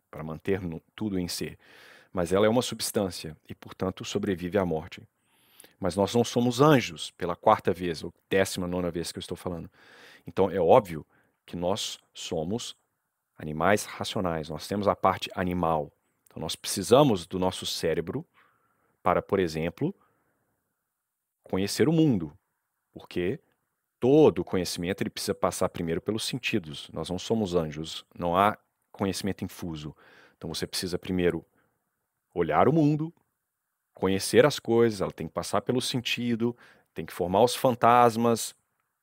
Para manter tudo em ser. Mas ela é uma substância e, portanto, sobrevive à morte. Mas nós não somos anjos, pela 4ª vez, ou 19ª vez que eu estou falando. Então, é óbvio que nós somos animais racionais. Nós temos a parte animal. Então, nós precisamos do nosso cérebro para, por exemplo, conhecer o mundo, porque todo conhecimento ele precisa passar primeiro pelos sentidos. Nós não somos anjos, não há conhecimento infuso. Então você precisa primeiro olhar o mundo, conhecer as coisas, ela tem que passar pelo sentido, tem que formar os fantasmas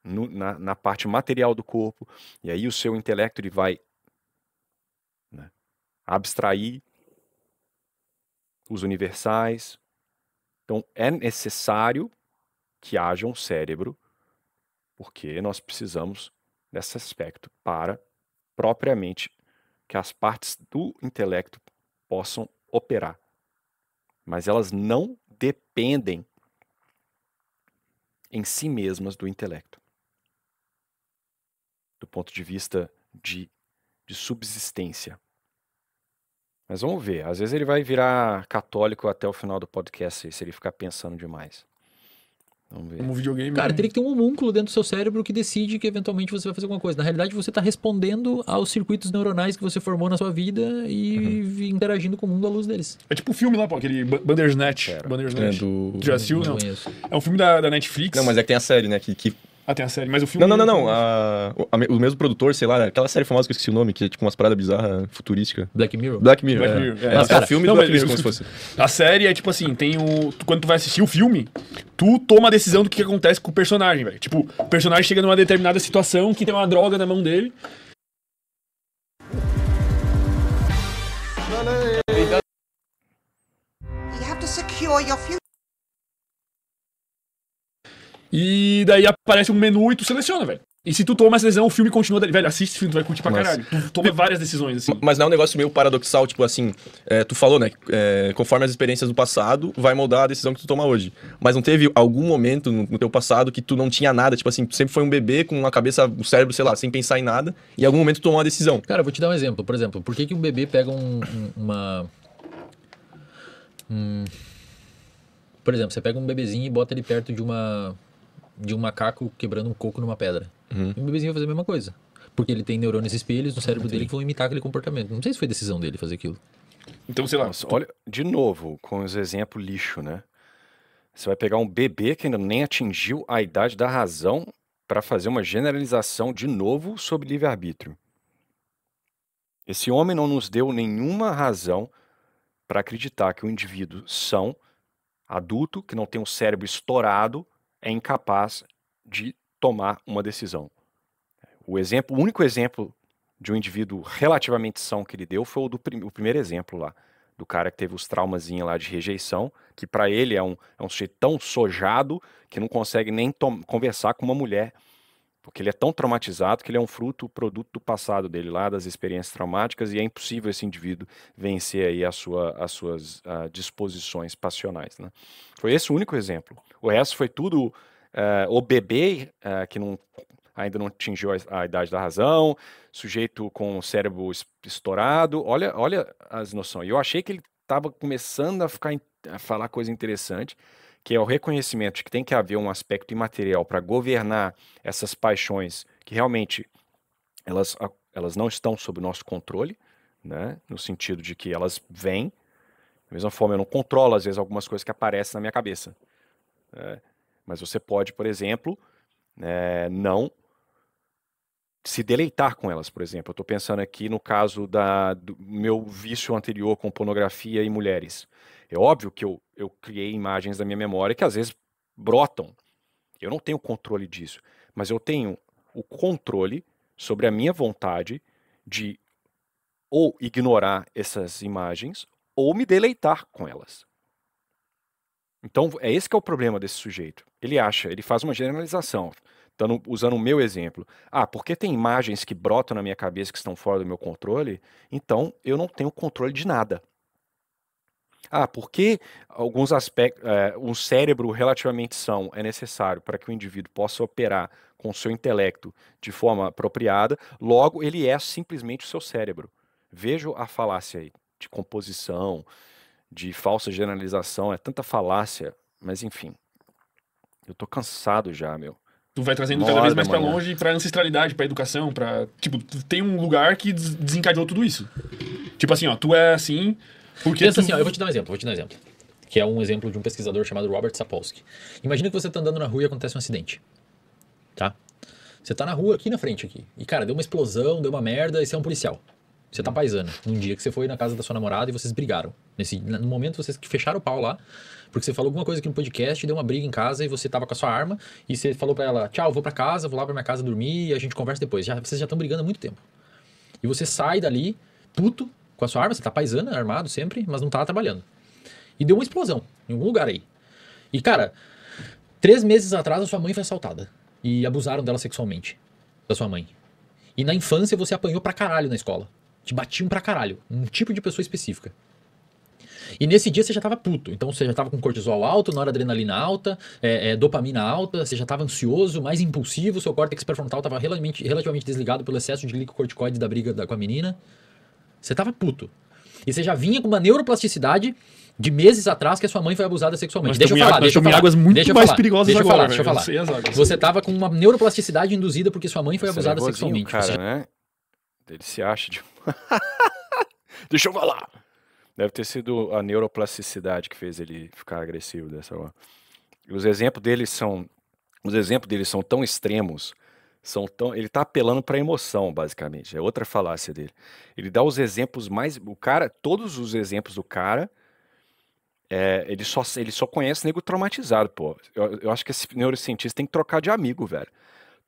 na parte material do corpo, e aí o seu intelecto ele vai, né, abstrair os universais. Então é necessário que haja um cérebro, porque nós precisamos desse aspecto para, propriamente, que as partes do intelecto possam operar. Mas elas não dependem em si mesmas do intelecto. Do ponto de vista de subsistência. Mas vamos ver, às vezes ele vai virar católico até o final do podcast, se ele ficar pensando demais. Vamos ver. Como videogame. Cara, teria que ter um homúnculo dentro do seu cérebro que decide que eventualmente você vai fazer alguma coisa. Na realidade, você está respondendo aos circuitos neuronais que você formou na sua vida e interagindo com o mundo à luz deles. É tipo o filme lá, pô, aquele Bandersnatch. É Bandersnatch. do... Tu já assistiu? Não Não. conheço. É um filme da Netflix. Não, mas é que tem a série, né? Que Ah, tem a série, mas o filme... Não. O mesmo produtor, sei lá, aquela série famosa que eu esqueci o nome, que é tipo umas paradas bizarras, futurísticas. Black Mirror. Black Mirror. Black é. Mirror, É, Mas, é cara, o filme não, do Black mas Mirror, como se fosse. A série é tipo assim, quando tu vai assistir o filme, tu toma a decisão do que acontece com o personagem, velho. Tipo, o personagem chega numa determinada situação que tem uma droga na mão dele. You have to secure your future. E daí aparece um menu e tu seleciona, velho. E se tu toma essa decisão, o filme continua dali. Velho, assiste esse filme, tu vai curtir pra Mas- caralho. Tu toma várias decisões, assim. Mas não é um negócio meio paradoxal, tipo assim, tu falou, né? Conforme as experiências do passado, vai moldar a decisão que tu toma hoje. Mas não teve algum momento no teu passado que tu não tinha nada, tipo assim, tu sempre foi um bebê com a cabeça, o cérebro, sei lá, sem pensar em nada, e em algum momento tu tomou uma decisão. Cara, eu vou te dar um exemplo. Por exemplo, por que um bebê pega Por exemplo, você pega um bebezinho e bota ele perto de um macaco quebrando um coco numa pedra. E o bebezinho vai fazer a mesma coisa. Porque ele tem neurônios espelhos no cérebro dele que vão imitar aquele comportamento. Não sei se foi decisão dele fazer aquilo. Então, sei lá. Nossa, olha, de novo, com os exemplos lixo, né? Você vai pegar um bebê que ainda nem atingiu a idade da razão para fazer uma generalização de novo sobre livre-arbítrio. Esse homem não nos deu nenhuma razão para acreditar que o indivíduo são, adulto, que não tem um cérebro estourado, é incapaz de tomar uma decisão. O único exemplo de um indivíduo relativamente são que ele deu foi o primeiro exemplo lá, do cara que teve os traumazinhos lá de rejeição, que para ele é um sujeito tão sojado que não consegue nem conversar com uma mulher, porque ele é tão traumatizado que ele é um produto do passado dele lá, das experiências traumáticas, e é impossível esse indivíduo vencer aí as suas disposições passionais, né? Foi esse o único exemplo. O resto foi tudo o bebê que ainda não atingiu a idade da razão, sujeito com o cérebro estourado. Olha as noções. Eu achei que ele estava começando a falar coisa interessante, que é o reconhecimento de que tem que haver um aspecto imaterial para governar essas paixões que realmente elas não estão sob o nosso controle, né? No sentido de que elas vêm. Da mesma forma, eu não controlo, às vezes, algumas coisas que aparecem na minha cabeça. Mas você pode, por exemplo, não se deleitar com elas, por exemplo. Eu estou pensando aqui no caso do meu vício anterior com pornografia e mulheres. É óbvio que eu criei imagens da minha memória que às vezes brotam. Eu não tenho controle disso, mas eu tenho o controle sobre a minha vontade de ou ignorar essas imagens ou me deleitar com elas. Então, é esse que é o problema desse sujeito. Ele faz uma generalização. Usando o meu exemplo. Porque tem imagens que brotam na minha cabeça que estão fora do meu controle, então eu não tenho controle de nada. Porque alguns aspectos, um cérebro relativamente são é necessário para que o indivíduo possa operar com o seu intelecto de forma apropriada, logo ele é simplesmente o seu cérebro. Vejo a falácia aí, de composição, de falsa generalização, é tanta falácia, mas enfim. Eu tô cansado já, meu. Tu vai trazendo Uma cada hora vez da mais pra manhã. longe, pra ancestralidade, pra educação, pra... Tipo, tem um lugar que desencadeou tudo isso. Tipo assim, ó, tu é assim... Porque Pensa tu... assim, ó, eu vou te dar um exemplo. Que é um exemplo de um pesquisador chamado Robert Sapolsky. Imagina que você tá andando na rua e acontece um acidente. Tá? Você tá na rua aqui na frente aqui. E, cara, deu uma explosão, deu uma merda, e você é um policial. Você tá paisano. Num dia que você foi na casa da sua namorada e vocês brigaram. No momento vocês que fecharam o pau lá, porque você falou alguma coisa aqui no podcast, deu uma briga em casa e você tava com a sua arma, e você falou pra ela, tchau, vou pra casa, vou lá pra minha casa dormir e a gente conversa depois. Vocês já estão brigando há muito tempo. E você sai dali, puto, com a sua arma, você tá paisano, armado sempre, mas não tá trabalhando. E deu uma explosão em algum lugar aí. E, cara, 3 meses atrás a sua mãe foi assaltada. E abusaram dela sexualmente. Da sua mãe. E na infância você apanhou pra caralho na escola. Te batiam pra caralho. Um tipo de pessoa específica. E nesse dia você já tava puto. Então você já tava com cortisol alto, noradrenalina alta, dopamina alta, você já tava ansioso, mais impulsivo, seu córtex pré-frontal tava relativamente desligado pelo excesso de glicocorticoides da briga com a menina. Você tava puto. E você já vinha com uma neuroplasticidade de meses atrás que a sua mãe foi abusada sexualmente. Nós Deixa eu falar, deixa eu falar. águas muito deixa eu mais falar, perigosas deixa eu agora, falar, deixa eu velho. falar. Eu sei as águas. Você tava com uma neuroplasticidade induzida porque sua mãe foi Você é abusada nervosinho, sexualmente. cara, Você- né? Ele se acha de... Deixa eu falar. Deve ter sido a neuroplasticidade que fez ele ficar agressivo dessa hora. E os exemplos dele são Os exemplos dele são tão extremos, ele tá apelando pra emoção, basicamente. É outra falácia dele. Ele dá os exemplos mais, todos os exemplos do cara, ele só conhece nego traumatizado, pô. Eu acho que esse neurocientista tem que trocar de amigo, velho.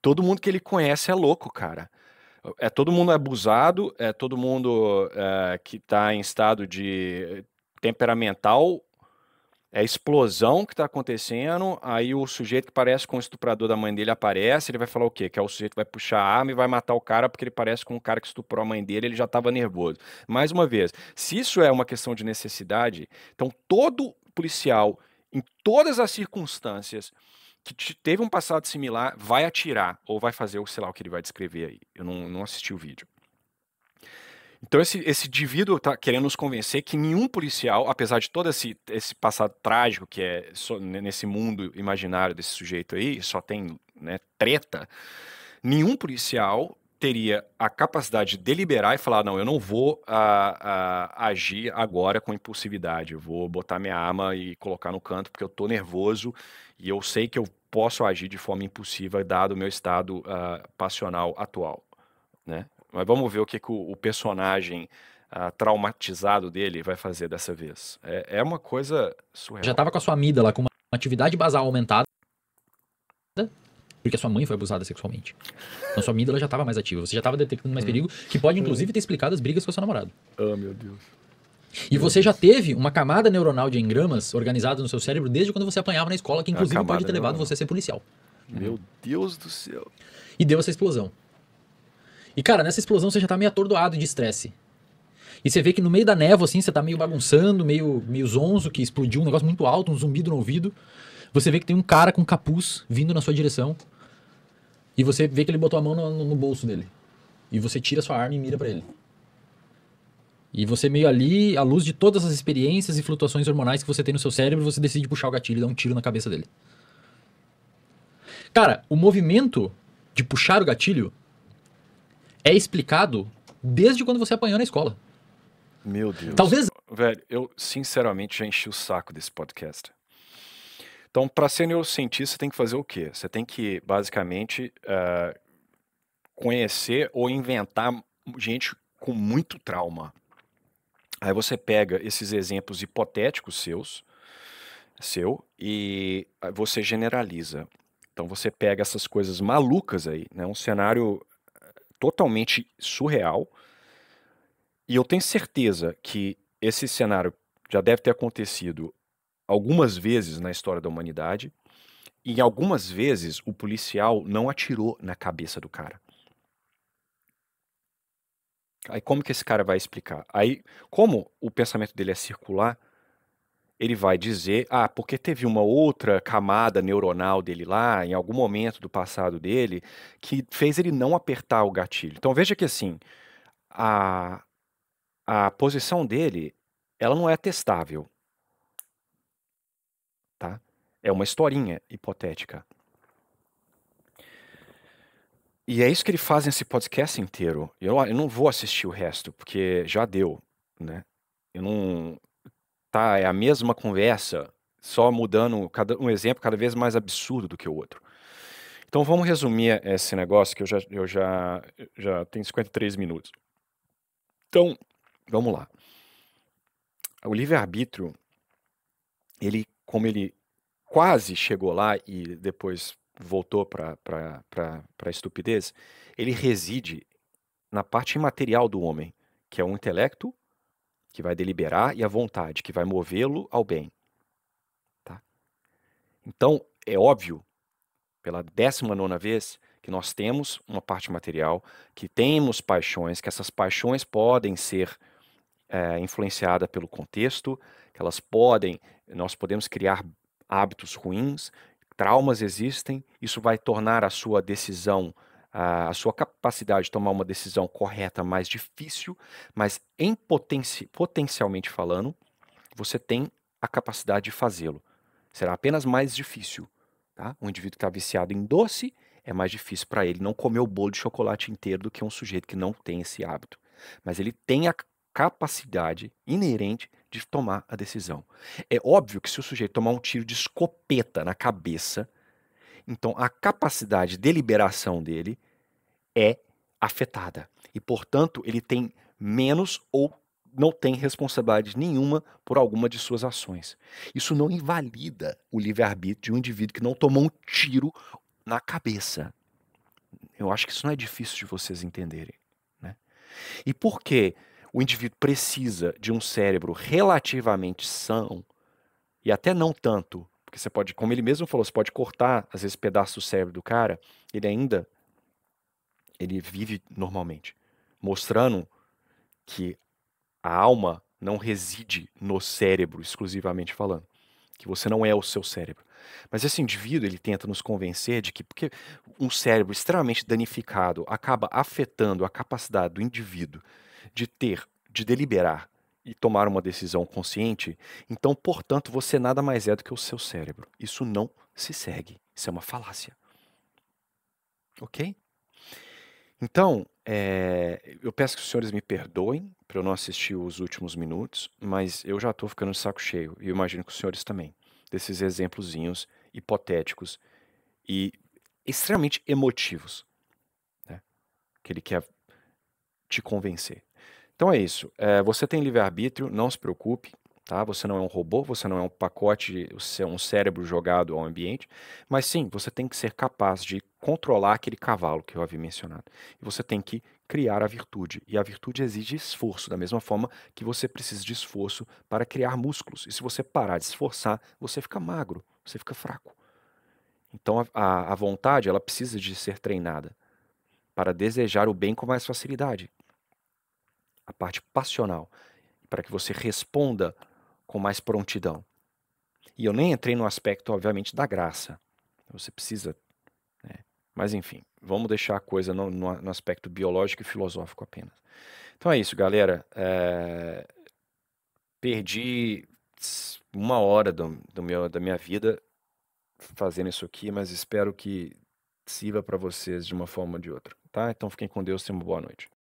Todo mundo que ele conhece é louco, cara. É todo mundo abusado, é todo mundo que tá em estado de temperamental, é explosão que tá acontecendo, aí o sujeito que parece com o estuprador da mãe dele aparece, ele vai falar o quê? Que é o sujeito que vai puxar a arma e vai matar o cara porque ele parece com o cara que estuprou a mãe dele, ele já tava nervoso. Mais uma vez, se isso é uma questão de necessidade, então todo policial, em todas as circunstâncias, que teve um passado similar, vai atirar, ou vai fazer, sei lá, o que ele vai descrever aí. Eu não assisti o vídeo. Então esse indivíduo tá querendo nos convencer que nenhum policial, apesar de todo esse passado trágico que é nesse mundo imaginário desse sujeito aí, só tem, né, treta, nenhum policial teria a capacidade de deliberar e falar, não, eu não vou agir agora com impulsividade, eu vou botar minha arma e colocar no canto porque eu tô nervoso e eu sei que eu posso agir de forma impulsiva dado o meu estado passional atual, né? Mas vamos ver o que o personagem traumatizado dele vai fazer dessa vez. É uma coisa surreal. Já tava com a sua amígdala com uma atividade basal aumentada, porque a sua mãe foi abusada sexualmente. Então sua amígdala já tava mais ativa. Você já tava detectando mais perigo, que pode inclusive ter explicado as brigas com o seu namorado. Oh, meu Deus. E você já teve uma camada neuronal de engramas organizada no seu cérebro desde quando você apanhava na escola, que inclusive pode ter levado você a ser policial. Meu Deus do céu. E deu essa explosão. E, cara, nessa explosão você já tá meio atordoado de estresse. E você vê que no meio da névoa, assim, você tá meio bagunçando, meio zonzo, que explodiu um negócio muito alto, um zumbido no ouvido. Você vê que tem um cara com capuz vindo na sua direção. E você vê que ele botou a mão no bolso dele. E você tira sua arma e mira pra ele. E você meio ali, à luz de todas as experiências e flutuações hormonais que você tem no seu cérebro, você decide puxar o gatilho e dar um tiro na cabeça dele. Cara, o movimento de puxar o gatilho é explicado desde quando você apanhou na escola. Meu Deus. Talvez... Velho, eu sinceramente já enchi o saco desse podcast. Então, para ser neurocientista, você tem que fazer o quê? Você tem que, basicamente, conhecer ou inventar gente com muito trauma. Aí você pega esses exemplos hipotéticos e você generaliza. Então você pega essas coisas malucas aí, né? Um cenário totalmente surreal. E eu tenho certeza que esse cenário já deve ter acontecido algumas vezes na história da humanidade. E algumas vezes o policial não atirou na cabeça do cara. Aí como que esse cara vai explicar? Aí, como o pensamento dele é circular, ele vai dizer, porque teve uma outra camada neuronal dele lá, em algum momento do passado dele, que fez ele não apertar o gatilho. Então veja que assim, a posição dele, ela não é testável. Tá? É uma historinha hipotética. E é isso que ele faz nesse podcast inteiro. Eu não vou assistir o resto, porque já deu, né? Eu não... Tá, é a mesma conversa, só mudando um exemplo cada vez mais absurdo do que o outro. Então vamos resumir esse negócio, que eu já tenho 53 minutos. Então, vamos lá. O livre-arbítrio, como ele quase chegou lá e depois voltou para a estupidez, ele reside na parte imaterial do homem, que é o intelecto, que vai deliberar, e a vontade, que vai movê-lo ao bem. Tá? Então, é óbvio, pela 19ª vez, que nós temos uma parte material, que temos paixões, que essas paixões podem ser influenciadas pelo contexto, que nós podemos criar hábitos ruins, traumas existem, isso vai tornar a sua decisão, a sua capacidade de tomar uma decisão correta mais difícil, mas potencialmente falando, você tem a capacidade de fazê-lo. Será apenas mais difícil. Tá? Um indivíduo que está viciado em doce, é mais difícil para ele não comer o bolo de chocolate inteiro do que um sujeito que não tem esse hábito. Mas ele tem a capacidade inerente de tomar a decisão. É óbvio que se o sujeito tomar um tiro de escopeta na cabeça Então, a capacidade de deliberação dele é afetada. E, portanto, ele tem menos ou não tem responsabilidade nenhuma por alguma de suas ações. Isso não invalida o livre-arbítrio de um indivíduo que não tomou um tiro na cabeça. Eu acho que isso não é difícil de vocês entenderem, né? E por que o indivíduo precisa de um cérebro relativamente são, e até não tanto, porque você pode, como ele mesmo falou, você pode cortar, às vezes, pedaços do cérebro do cara, ele vive normalmente, mostrando que a alma não reside no cérebro, exclusivamente falando, que você não é o seu cérebro. Mas esse indivíduo, ele tenta nos convencer de que porque um cérebro extremamente danificado acaba afetando a capacidade do indivíduo de deliberar e tomar uma decisão consciente, então, portanto, você nada mais é do que o seu cérebro. Isso não se segue. Isso é uma falácia. Ok? Então, eu peço que os senhores me perdoem por eu não assistir os últimos minutos, mas eu já estou ficando de saco cheio, e eu imagino que os senhores também, desses exemplozinhos hipotéticos e extremamente emotivos, né, que ele quer te convencer. Então é isso. Você tem livre-arbítrio, não se preocupe, tá? Você não é um robô, você não é um pacote, um cérebro jogado ao ambiente, mas sim, você tem que ser capaz de controlar aquele cavalo que eu havia mencionado. E você tem que criar a virtude. E a virtude exige esforço, da mesma forma que você precisa de esforço para criar músculos. E se você parar de se esforçar, você fica magro, você fica fraco. Então a vontade, ela precisa de ser treinada para desejar o bem com mais facilidade. A parte passional, para que você responda com mais prontidão. E eu nem entrei no aspecto, obviamente, da graça. Você precisa, né? Mas enfim, vamos deixar a coisa no aspecto biológico e filosófico apenas. Então é isso, galera. Perdi 1 hora da minha vida fazendo isso aqui, mas espero que sirva para vocês de uma forma ou de outra, tá? Então fiquem com Deus, tenham uma boa noite.